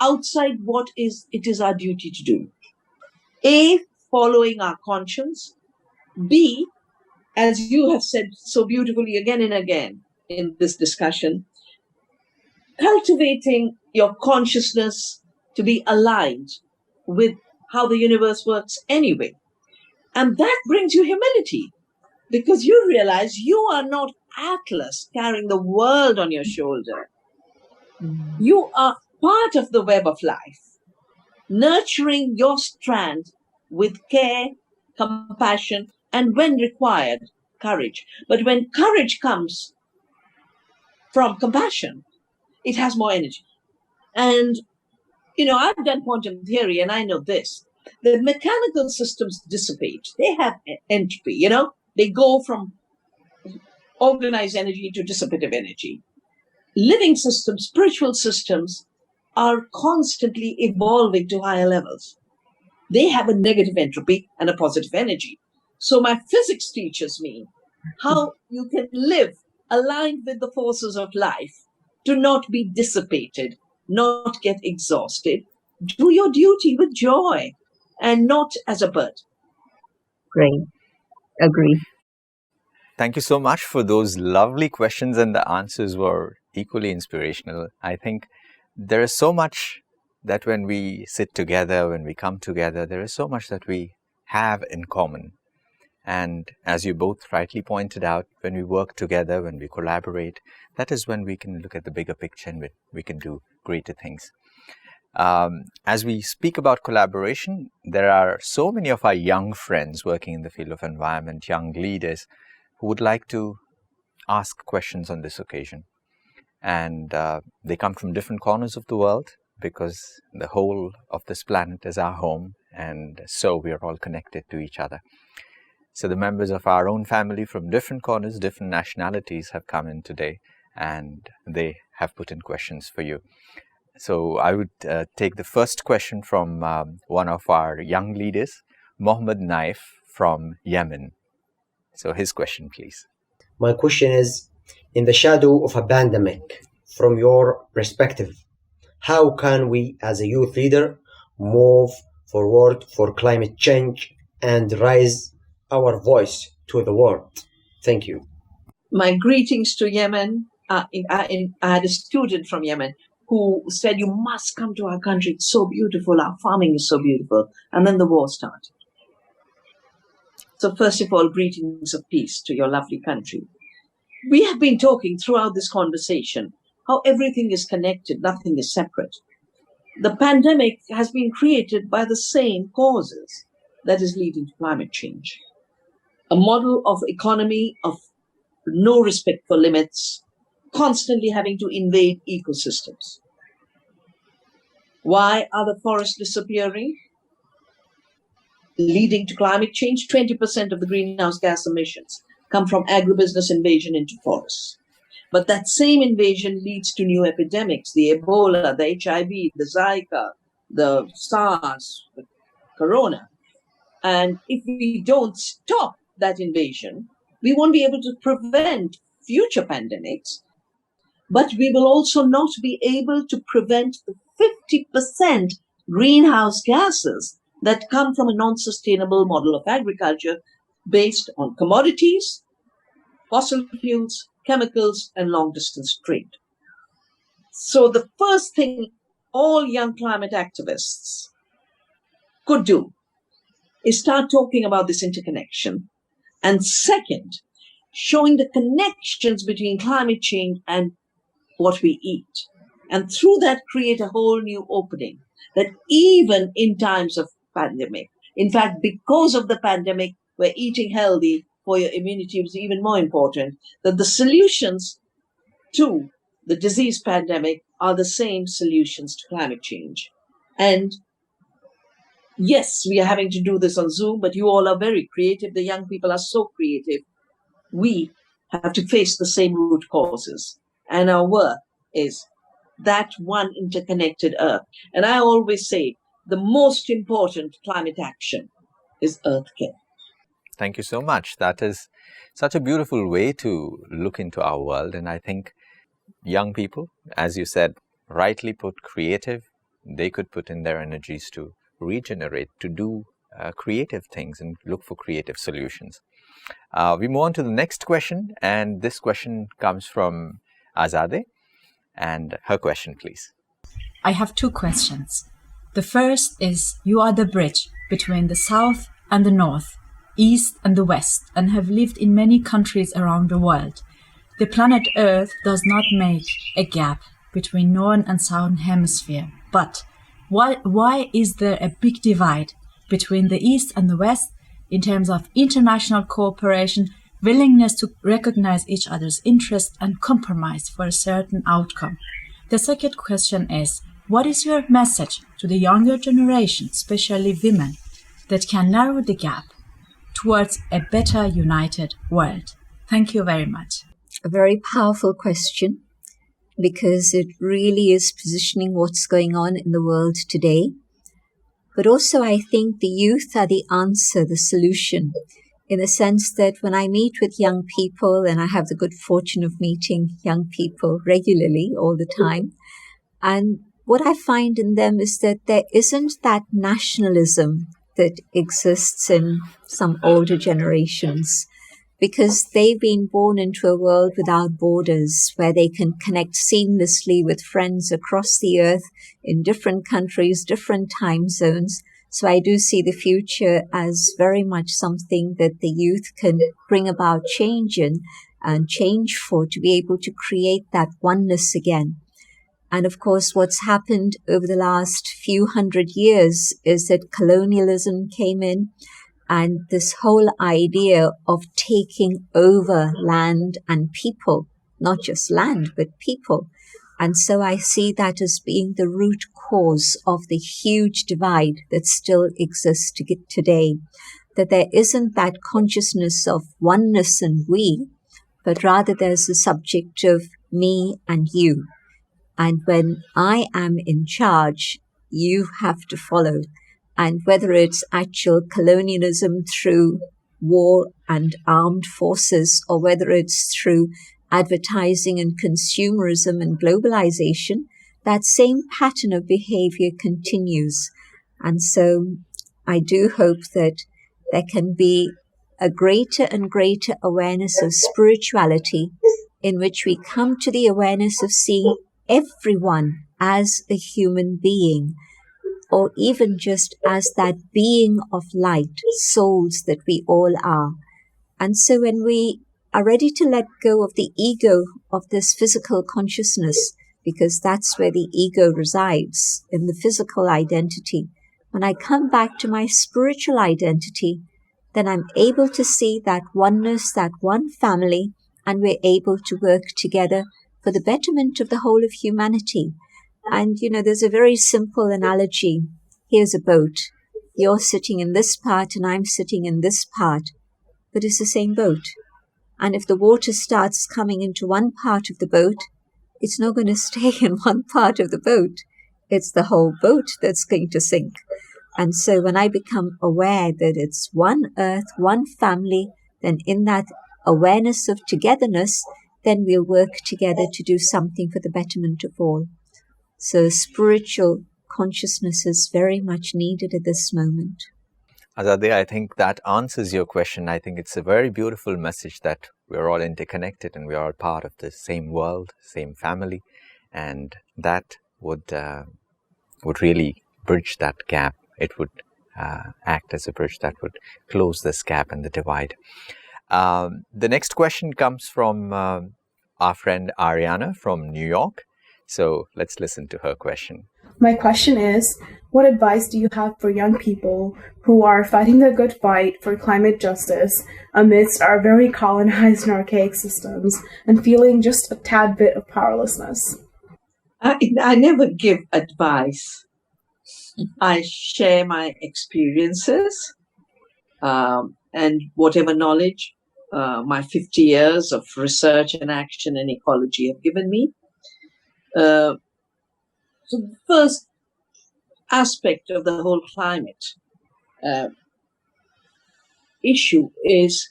outside what it is our duty to do. A, following our conscience. B, as you have said so beautifully again and again in this discussion, cultivating your consciousness to be aligned with how the universe works anyway. And that brings you humility, because you realize you are not Atlas carrying the world on your shoulder. You are part of the web of life, nurturing your strand with care, compassion, and when required, courage. But when courage comes from compassion, it has more energy. And, I've done quantum theory and I know this. The mechanical systems dissipate. They have entropy, They go from organized energy to dissipative energy. Living systems, spiritual systems are constantly evolving to higher levels. They have a negative entropy and a positive energy. So my physics teaches me how you can live aligned with the forces of life, to not be dissipated, not get exhausted. Do your duty with joy and not as a burden. Great. Agree. Thank you so much for those lovely questions, and the answers were equally inspirational. I think there is so much that when we sit together, when we come together, there is so much that we have in common. And as you both rightly pointed out, when we work together, when we collaborate, that is when we can look at the bigger picture and we can do greater things. As we speak about collaboration, there are so many of our young friends working in the field of environment, young leaders, who would like to ask questions on this occasion. And they come from different corners of the world, because the whole of this planet is our home, and so we are all connected to each other. So the members of our own family from different corners, different nationalities have come in today, and they have put in questions for you. So I would take the first question from one of our young leaders, Mohammed Naif from Yemen. So his question, please. My question is, in the shadow of a pandemic, from your perspective, how can we as a youth leader move forward for climate change and raise our voice to the world? Thank you. My greetings to Yemen. I had a student from Yemen who said, you must come to our country. It's so beautiful. Our farming is so beautiful. And then the war started. So first of all, greetings of peace to your lovely country. We have been talking throughout this conversation how everything is connected, nothing is separate. The pandemic has been created by the same causes that is leading to climate change. A model of economy of no respect for limits, constantly having to invade ecosystems. Why are the forests disappearing? Leading to climate change, 20% of the greenhouse gas emissions come from agribusiness invasion into forests. But that same invasion leads to new epidemics, the Ebola, the HIV, the Zika, the SARS, the Corona. And if we don't stop that invasion, we won't be able to prevent future pandemics, but we will also not be able to prevent the 50% greenhouse gases that come from a non-sustainable model of agriculture based on commodities, fossil fuels, chemicals, and long-distance trade. So the first thing all young climate activists could do is start talking about this interconnection. And second, showing the connections between climate change and what we eat. And through that, create a whole new opening that even in times of pandemic, in fact, because of the pandemic, where eating healthy for your immunity is even more important, that the solutions to the disease pandemic are the same solutions to climate change. And yes, we are having to do this on Zoom, but you all are very creative. The young people are so creative. We have to face the same root causes. And our work is that one interconnected earth. And I always say the most important climate action is earth care. Thank you so much. That is such a beautiful way to look into our world. And I think young people, as you said, rightly put, creative, they could put in their energies to regenerate, to do creative things and look for creative solutions. We move on to the next question, and this question comes from Azadeh, and her question, please. I have two questions. The first is, you are the bridge between the South and the North, East and the West, and have lived in many countries around the world. The planet Earth does not make a gap between Northern and Southern Hemisphere, but why is there a big divide between the East and the West in terms of international cooperation, willingness to recognize each other's interests, and compromise for a certain outcome? The second question is, what is your message to the younger generation, especially women, that can narrow the gap towards a better united world? Thank you very much. A very powerful question, because it really is positioning what's going on in the world today. But also I think the youth are the answer, the solution, in the sense that when I meet with young people, and I have the good fortune of meeting young people regularly all the time, and what I find in them is that there isn't that nationalism that exists in some older generations, because they've been born into a world without borders, where they can connect seamlessly with friends across the earth in different countries, different time zones. So I do see the future as very much something that the youth can bring about change in and change for, to be able to create that oneness again. And of course, what's happened over the last few hundred years is that colonialism came in, and this whole idea of taking over land and people, not just land, but people. And so I see that as being the root cause of the huge divide that still exists today, that there isn't that consciousness of oneness and we, but rather there's the subject of me and you. And when I am in charge, you have to follow. And whether it's actual colonialism through war and armed forces, or whether it's through advertising and consumerism and globalization, that same pattern of behavior continues. And so I do hope that there can be a greater and greater awareness of spirituality, in which we come to the awareness of seeing everyone as a human being, or even just as that being of light, souls that we all are. And so when we are ready to let go of the ego of this physical consciousness, because that's where the ego resides, in the physical identity, when I come back to my spiritual identity, then I'm able to see that oneness, that one family, and we're able to work together for the betterment of the whole of humanity. And, there's a very simple analogy. Here's a boat. You're sitting in this part and I'm sitting in this part, but it's the same boat. And if the water starts coming into one part of the boat, it's not going to stay in one part of the boat. It's the whole boat that's going to sink. And so when I become aware that it's one earth, one family, then in that awareness of togetherness, then we'll work together to do something for the betterment of all. So spiritual consciousness is very much needed at this moment. Azadeh, I think that answers your question. I think it's a very beautiful message that we're all interconnected and we are all part of the same world, same family, and that would really bridge that gap. It would act as a bridge that would close this gap and the divide. The next question comes from our friend Ariana from New York. So let's listen to her question. My question is, what advice do you have for young people who are fighting the good fight for climate justice amidst our very colonized and archaic systems and feeling just a tad bit of powerlessness? I never give advice. I share my experiences and whatever knowledge my 50 years of research and action in ecology have given me. So the first aspect of the whole climate issue is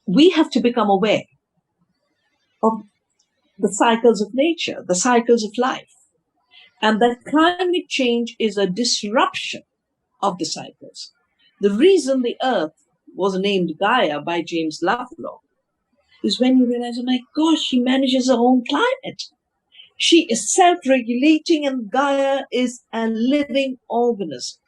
we have to become aware of the cycles of nature, the cycles of life, and that climate change is a disruption of the cycles. The reason the Earth was named Gaia by James Lovelock is when you realize, oh my gosh, she manages her own climate. She is self-regulating, and Gaia is a living organism.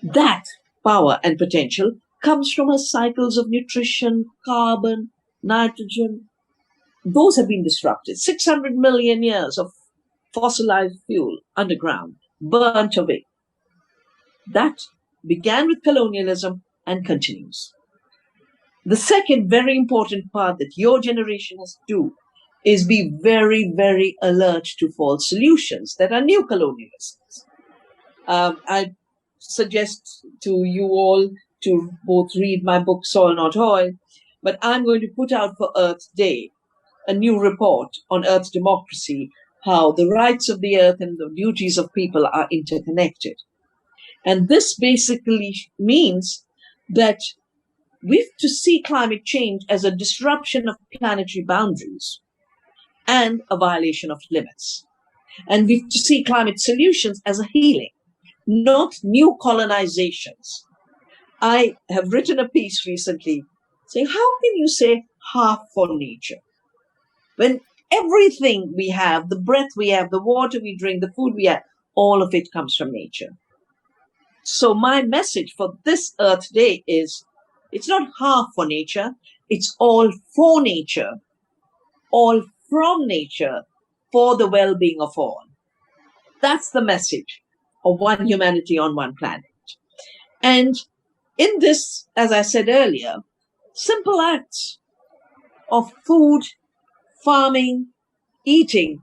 That power and potential comes from her cycles of nutrition, carbon, nitrogen. Those have been disrupted. 600 million years of fossilized fuel underground, burnt away. That began with colonialism and continues. The second very important part that your generation has to do is be very, very alert to false solutions that are new colonialisms. I suggest to you all to both read my book, Soil Not Oil, but I'm going to put out for Earth Day a new report on Earth's democracy, how the rights of the earth and the duties of people are interconnected. And this basically means that we have to see climate change as a disruption of planetary boundaries and a violation of limits. And we have to see climate solutions as a healing, not new colonizations. I have written a piece recently saying, how can you say half for nature when everything we have, the breath we have, the water we drink, the food we have, all of it comes from nature. So my message for this Earth Day is, it's not half for nature, it's all for nature, all from nature, for the well-being of all. That's the message of one humanity on one planet. And in this, as I said earlier, simple acts of food, farming, eating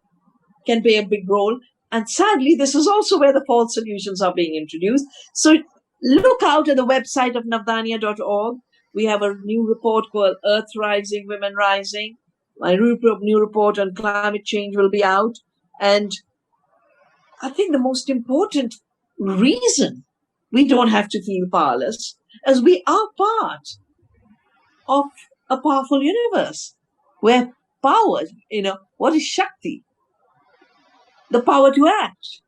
can play a big role. And sadly, this is also where the false solutions are being introduced. So look out at the website of navdanya.org. We have a new report called Earth Rising, Women Rising. My new report on climate change will be out. And I think the most important reason we don't have to feel powerless is we are part of a powerful universe where power, what is Shakti? The power to act.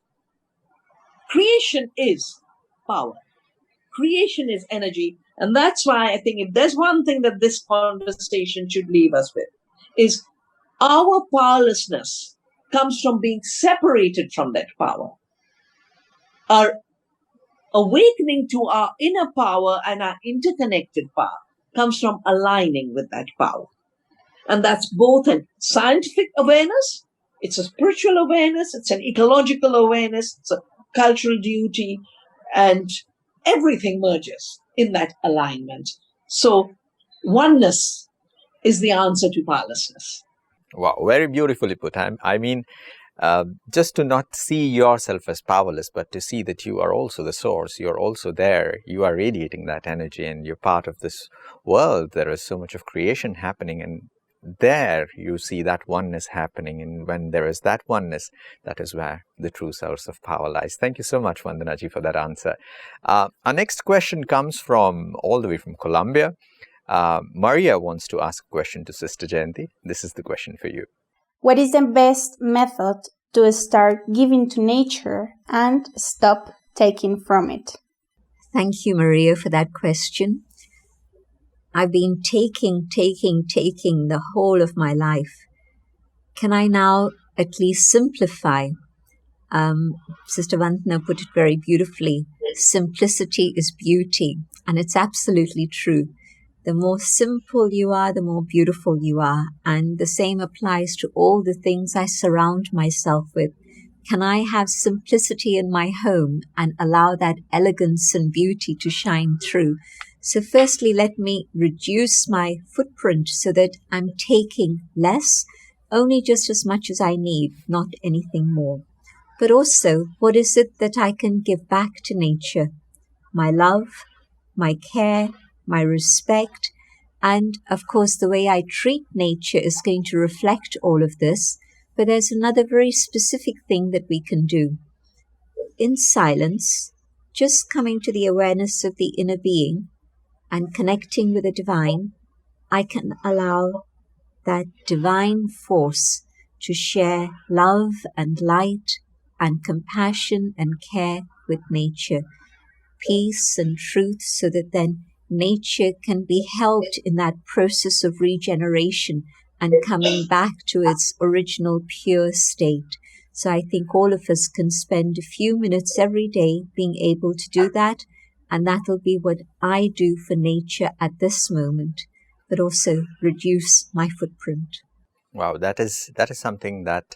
Creation is power. Creation is energy. And that's why I think if there's one thing that this conversation should leave us with, is our powerlessness comes from being separated from that power. Our awakening to our inner power and our interconnected power comes from aligning with that power. And that's both a scientific awareness, it's a spiritual awareness, it's an ecological awareness, it's a cultural duty, and everything merges in that alignment. So oneness is the answer to powerlessness. Wow, very beautifully put. I mean, just to not see yourself as powerless, but to see that you are also the source, you're also there, you are radiating that energy and you're part of this world. There is so much of creation happening, and there you see that oneness happening. And when there is that oneness, that is where the true source of power lies. Thank you so much, Vandana ji, for that answer. Our next question comes from all the way from Colombia. Maria wants to ask a question to Sister Jayanti. This is the question for you. What is the best method to start giving to nature and stop taking from it? Thank you, Maria, for that question. I've been taking the whole of my life. Can I now at least simplify? Sister Vandana put it very beautifully. Simplicity is beauty, and it's absolutely true. The more simple you are, the more beautiful you are. And the same applies to all the things I surround myself with. Can I have simplicity in my home and allow that elegance and beauty to shine through? So firstly, let me reduce my footprint so that I'm taking less, only just as much as I need, not anything more. But also, what is it that I can give back to nature? My love, my care, my respect, and of course the way I treat nature is going to reflect all of this. But there's another very specific thing that we can do. In silence, just coming to the awareness of the inner being and connecting with the divine, I can allow that divine force to share love and light and compassion and care with nature, peace and truth, so that then nature can be helped in that process of regeneration and coming back to its original pure state. So I think all of us can spend a few minutes every day being able to do that, and that'll be what I do for nature at this moment, but also reduce my footprint. Wow, that is something that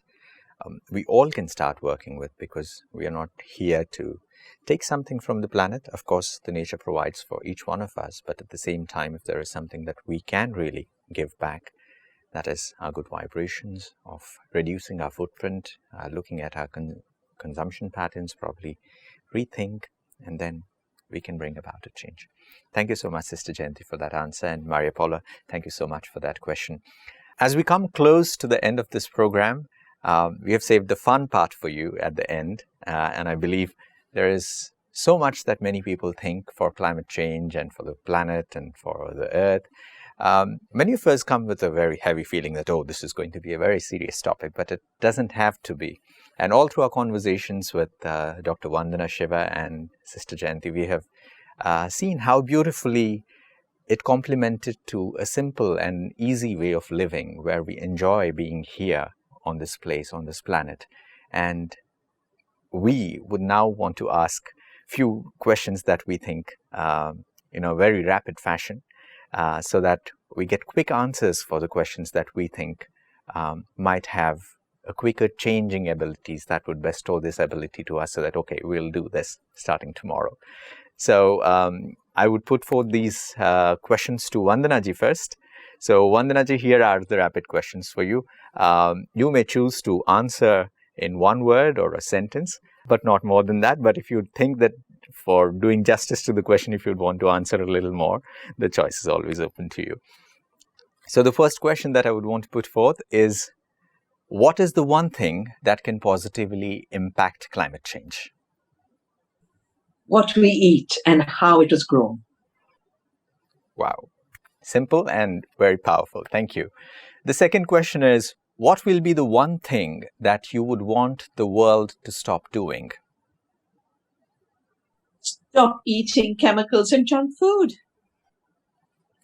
we all can start working with, because we are not here to take something from the planet. Of course, the nature provides for each one of us, but at the same time, if there is something that we can really give back, that is our good vibrations of reducing our footprint, looking at our consumption patterns, probably rethink, and then we can bring about a change. Thank you so much, Sister Jayanti, for that answer. And Maria Paula, thank you so much for that question. As we come close to the end of this program, we have saved the fun part for you at the end. And I believe there is so much that many people think for climate change and for the planet and for the earth. Many of us come with a very heavy feeling that, oh, this is going to be a very serious topic, but it doesn't have to be. And all through our conversations with Dr. Vandana Shiva and Sister Jayanti, we have seen how beautifully it complemented to a simple and easy way of living where we enjoy being here on this place, on this planet. And we would now want to ask few questions that we think in a very rapid fashion, so that we get quick answers for the questions that we think might have a quicker changing abilities that would bestow this ability to us, so that, okay, we'll do this starting tomorrow. So I would put forth these questions to Vandana ji first. So Vandana ji, here are the rapid questions for you. You may choose to answer in one word or a sentence, but not more than that. But if you think that for doing justice to the question, if you'd want to answer a little more, the choice is always open to you. So the first question that I would want to put forth is, what is the one thing that can positively impact climate change? What we eat and how it is grown. Wow. Simple and very powerful. Thank you. The second question is, what will be the one thing that you would want the world to stop doing? Stop eating chemicals and junk food.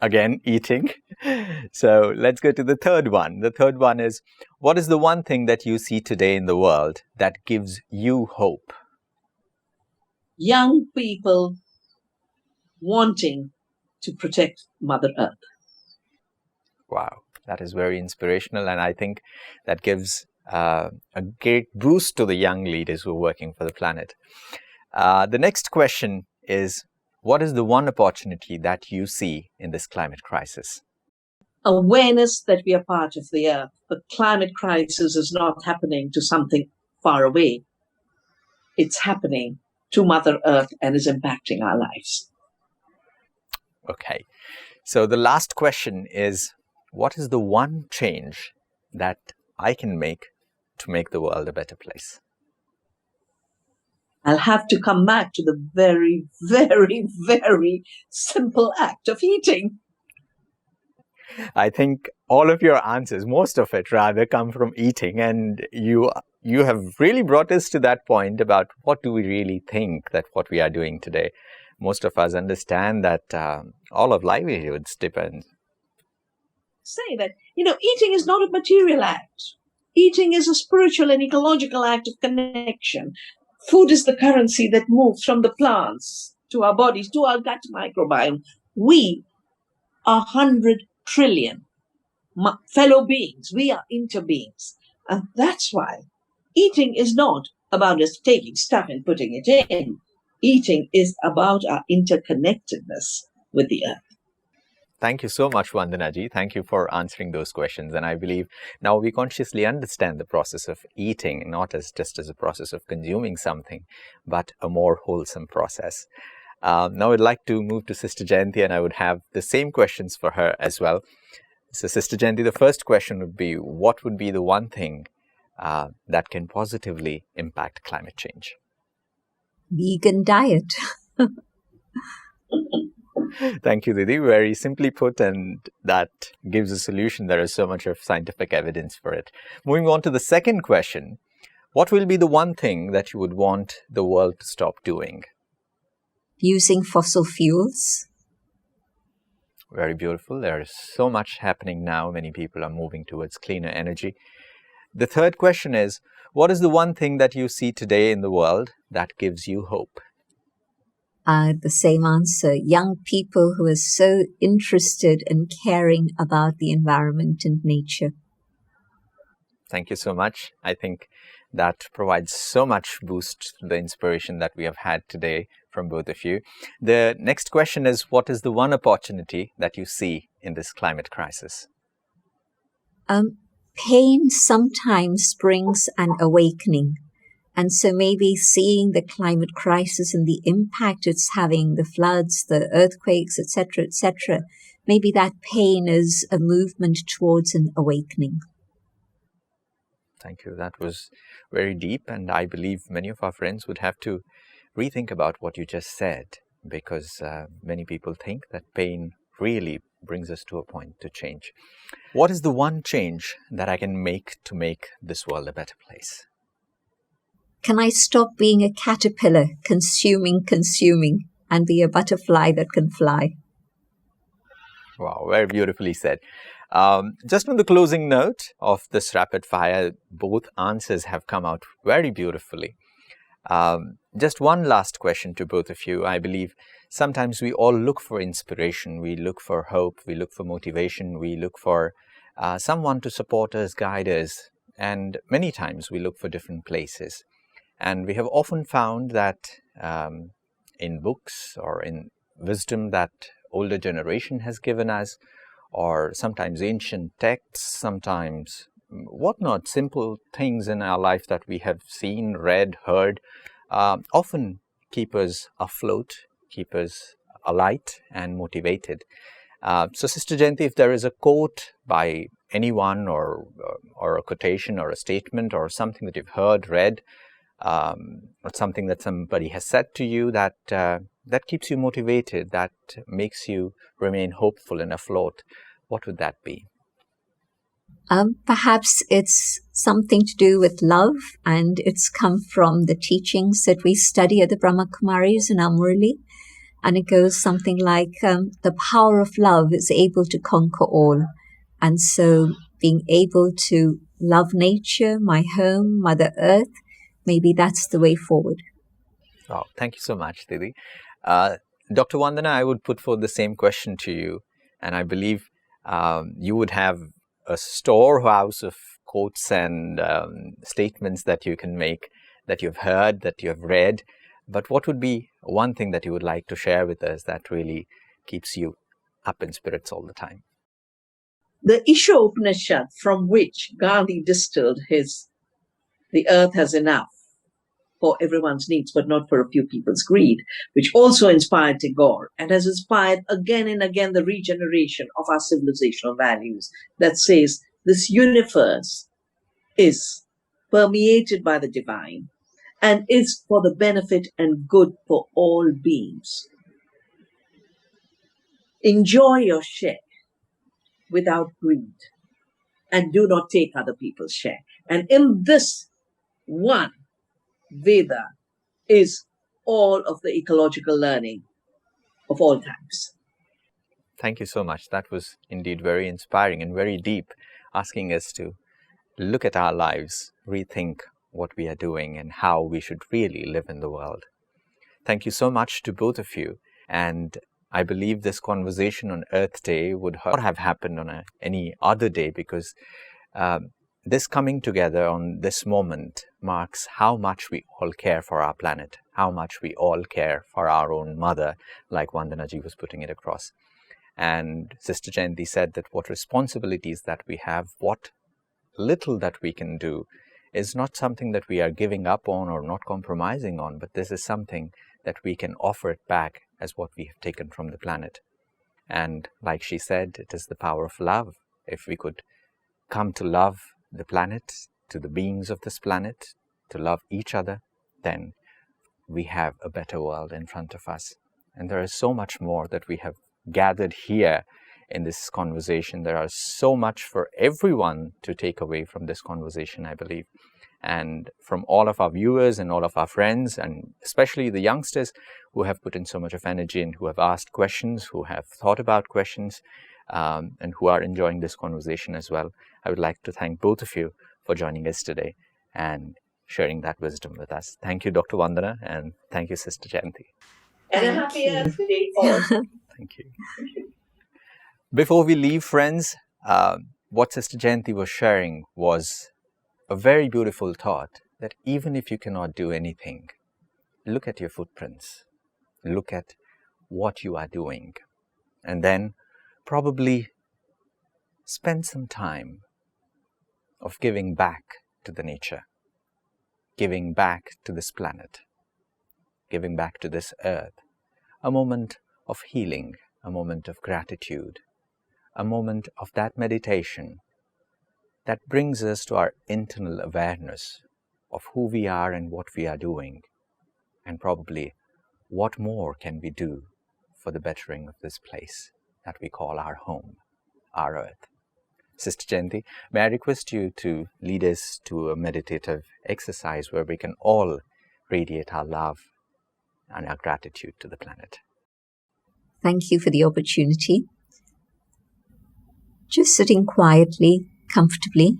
Again, eating. So let's go to the third one. The third one is, what is the one thing that you see today in the world that gives you hope? Young people wanting to protect Mother Earth. Wow, that is very inspirational, and I think that gives a great boost to the young leaders who are working for the planet. The next question is, what is the one opportunity that you see in this climate crisis? Awareness that we are part of the Earth. The climate crisis is not happening to something far away. It's happening to Mother Earth and is impacting our lives. Okay, so the last question is, what is the one change that I can make to make the world a better place? I'll have to come back to the very, very, very simple act of eating. I think all of your answers, most of it rather, come from eating, and you have really brought us to that point about what do we really think that what we are doing today. Most of us understand that all of livelihoods depend. Say that, eating is not a material act. Eating is a spiritual and ecological act of connection. Food is the currency that moves from the plants to our bodies, to our gut microbiome. We are 100 trillion fellow beings. We are interbeings. And that's why eating is not about us taking stuff and putting it in. Eating is about our interconnectedness with the earth. Thank you so much, Vandana ji. Thank you for answering those questions. And I believe now we consciously understand the process of eating, not as just as a process of consuming something, but a more wholesome process. Now I'd like to move to Sister Jayanti, and I would have the same questions for her as well. So Sister Jayanti, the first question would be, what would be the one thing that can positively impact climate change? Vegan diet. Thank you, Didi. Very simply put, and that gives a solution. There is so much of scientific evidence for it. Moving on to the second question, what will be the one thing that you would want the world to stop doing? Using fossil fuels. Very beautiful. There is so much happening now. Many people are moving towards cleaner energy. The third question is, what is the one thing that you see today in the world that gives you hope? The same answer. Young people who are so interested and caring about the environment and nature. Thank you so much. I think that provides so much boost to the inspiration that we have had today from both of you. The next question is, what is the one opportunity that you see in this climate crisis? Pain sometimes brings an awakening. And so maybe seeing the climate crisis and the impact it's having, the floods, the earthquakes, etc., maybe that pain is a movement towards an awakening. Thank you. That was very deep, and I believe many of our friends would have to rethink about what you just said, because many people think that pain really brings us to a point to change. What is the one change that I can make to make this world a better place? Can I stop being a caterpillar, consuming, and be a butterfly that can fly? Wow, very beautifully said. Just on the closing note of this rapid fire, both answers have come out very beautifully. Just one last question to both of you. I believe sometimes we all look for inspiration, we look for hope, we look for motivation, we look for someone to support us, guide us, and many times we look for different places. And we have often found that in books or in wisdom that older generation has given us, or sometimes ancient texts, sometimes whatnot, simple things in our life that we have seen, read, heard, often keep us afloat, keep us alight and motivated. So Sister Jayanti, if there is a quote by anyone or a quotation or a statement or something that you've heard, read, or something that somebody has said to you that that keeps you motivated, that makes you remain hopeful and afloat, what would that be? Perhaps it's something to do with love, and it's come from the teachings that we study at the Brahma Kumaris in Amurli. And it goes something like, the power of love is able to conquer all. And so being able to love nature, my home, Mother Earth, maybe that's the way forward. Oh, thank you so much, Didi. Dr. Vandana, I would put forth the same question to you. And I believe you would have a storehouse of quotes and statements that you can make, that you've heard, that you have read. But what would be one thing that you would like to share with us that really keeps you up in spirits all the time? The Isha Upanishad, from which Gandhi distilled his "the earth has enough for everyone's needs, but not for a few people's greed," which also inspired Tagore and has inspired again and again the regeneration of our civilizational values, that says this universe is permeated by the divine and is for the benefit and good for all beings. Enjoy your share without greed and do not take other people's share. And in this one Veda is all of the ecological learning of all times. Thank you so much. That was indeed very inspiring and very deep, asking us to look at our lives, rethink what we are doing and how we should really live in the world. Thank you so much to both of you. And I believe this conversation on Earth Day would not have happened on any other day, because this coming together on this moment marks how much we all care for our planet, how much we all care for our own mother, like Vandana ji was putting it across. And Sister Jayanti said that what responsibilities that we have, what little that we can do, is not something that we are giving up on or not compromising on, but this is something that we can offer it back as what we have taken from the planet. And like she said, it is the power of love. If we could come to love the planet, to the beings of this planet, to love each other, then we have a better world in front of us. And there is so much more that we have gathered here in this conversation. There are so much for everyone to take away from this conversation, I believe. And from all of our viewers and all of our friends, and especially the youngsters who have put in so much of energy and who have asked questions, who have thought about questions, and who are enjoying this conversation as well, I would like to thank both of you for joining us today and sharing that wisdom with us. Thank you, Dr. Vandana, and thank you, Sister Jayanti. And a happy Earth Day all. Thank you. Before we leave, friends, what Sister Jayanti was sharing was a very beautiful thought, that even if you cannot do anything, look at your footprints, look at what you are doing, and then probably spend some time of giving back to the nature, giving back to this planet, giving back to this earth, a moment of healing, a moment of gratitude, a moment of that meditation that brings us to our internal awareness of who we are and what we are doing, and probably what more can we do for the bettering of this place that we call our home, our earth. Sister Jayanti, may I request you to lead us to a meditative exercise where we can all radiate our love and our gratitude to the planet. Thank you for the opportunity. Just sitting quietly, comfortably,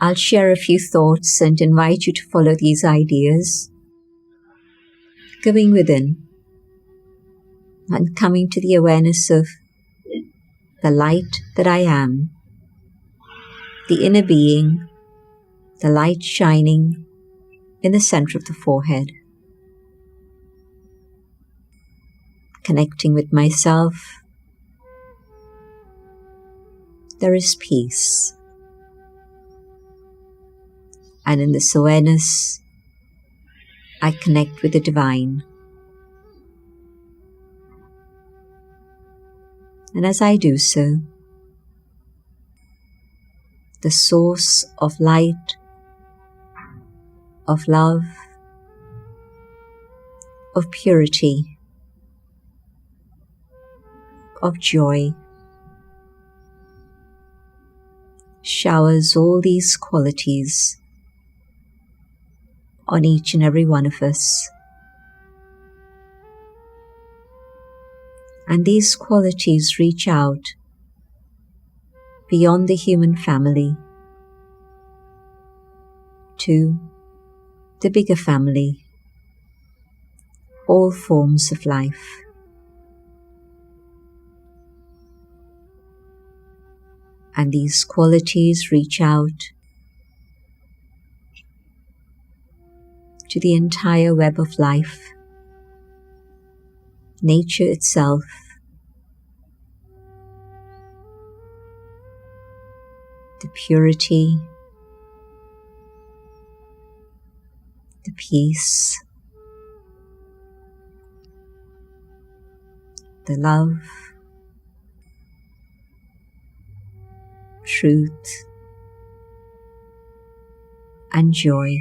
I'll share a few thoughts and invite you to follow these ideas. going within and coming to the awareness of the light that I am, the inner being, the light shining in the center of the forehead, connecting with myself. There is peace, and in this awareness I connect with the divine. And as I do so, the source of light, of love, of purity, of joy, showers all these qualities on each and every one of us. And these qualities reach out beyond the human family to the bigger family, all forms of life. And these qualities reach out to the entire web of life, nature itself, the purity, the peace, the love, truth, and joy.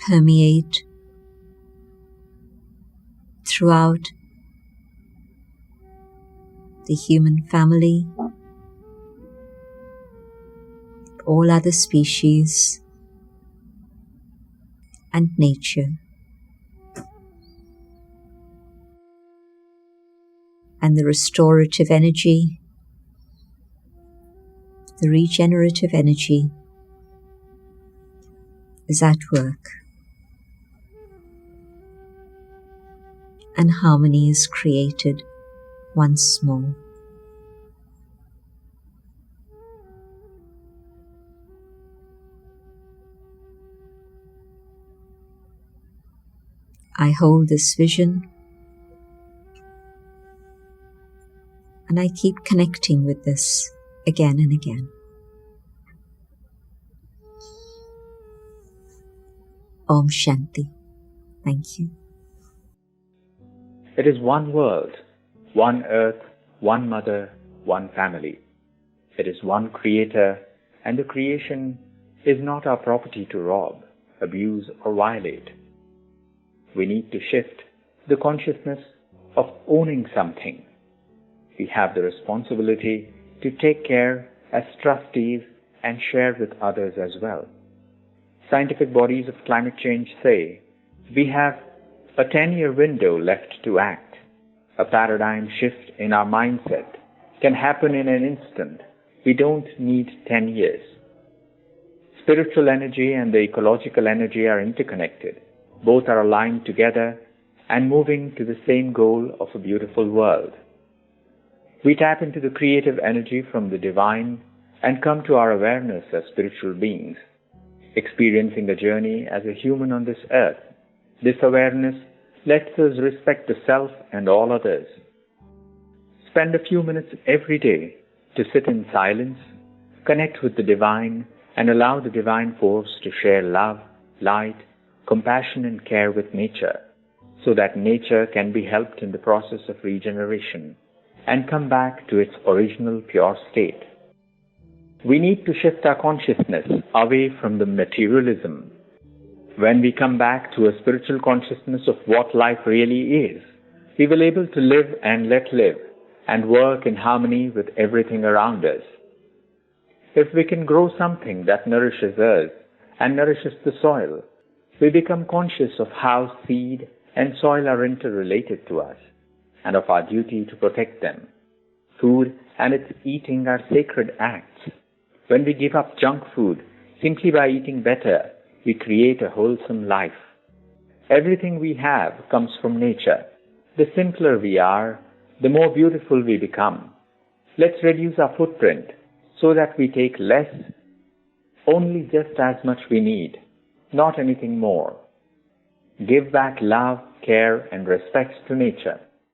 Permeate throughout the human family, all other species, and nature. And the restorative energy, the regenerative energy is at work. And harmony is created once more. I hold this vision and I keep connecting with this again and again. Om Shanti. Thank you. It is one world, one earth, one mother, one family. It is one creator, and the creation is not our property to rob, abuse, or violate. We need to shift the consciousness of owning something. We have the responsibility to take care as trustees and share with others as well. Scientific bodies of climate change say we have a 10-year window left to act. A paradigm shift in our mindset can happen in an instant. We don't need 10 years. Spiritual energy and the ecological energy are interconnected. Both are aligned together and moving to the same goal of a beautiful world. We tap into the creative energy from the divine and come to our awareness as spiritual beings, experiencing a journey as a human on this earth. This awareness lets us respect the self and all others. Spend a few minutes every day to sit in silence, connect with the divine, and allow the divine force to share love, light, compassion, and care with nature, so that nature can be helped in the process of regeneration and come back to its original pure state. We need to shift our consciousness away from the materialism. When we come back to a spiritual consciousness of what life really is, we will be able to live and let live and work in harmony with everything around us. If we can grow something that nourishes us and nourishes the soil, we become conscious of how seed and soil are interrelated to us and of our duty to protect them. Food and its eating are sacred acts. When we give up junk food, Simply by eating better, we create a wholesome life. Everything we have comes from nature. The simpler we are, the more beautiful we become. Let's reduce our footprint so that we take less, only just as much we need, not anything more. Give back love, care, and respect to nature.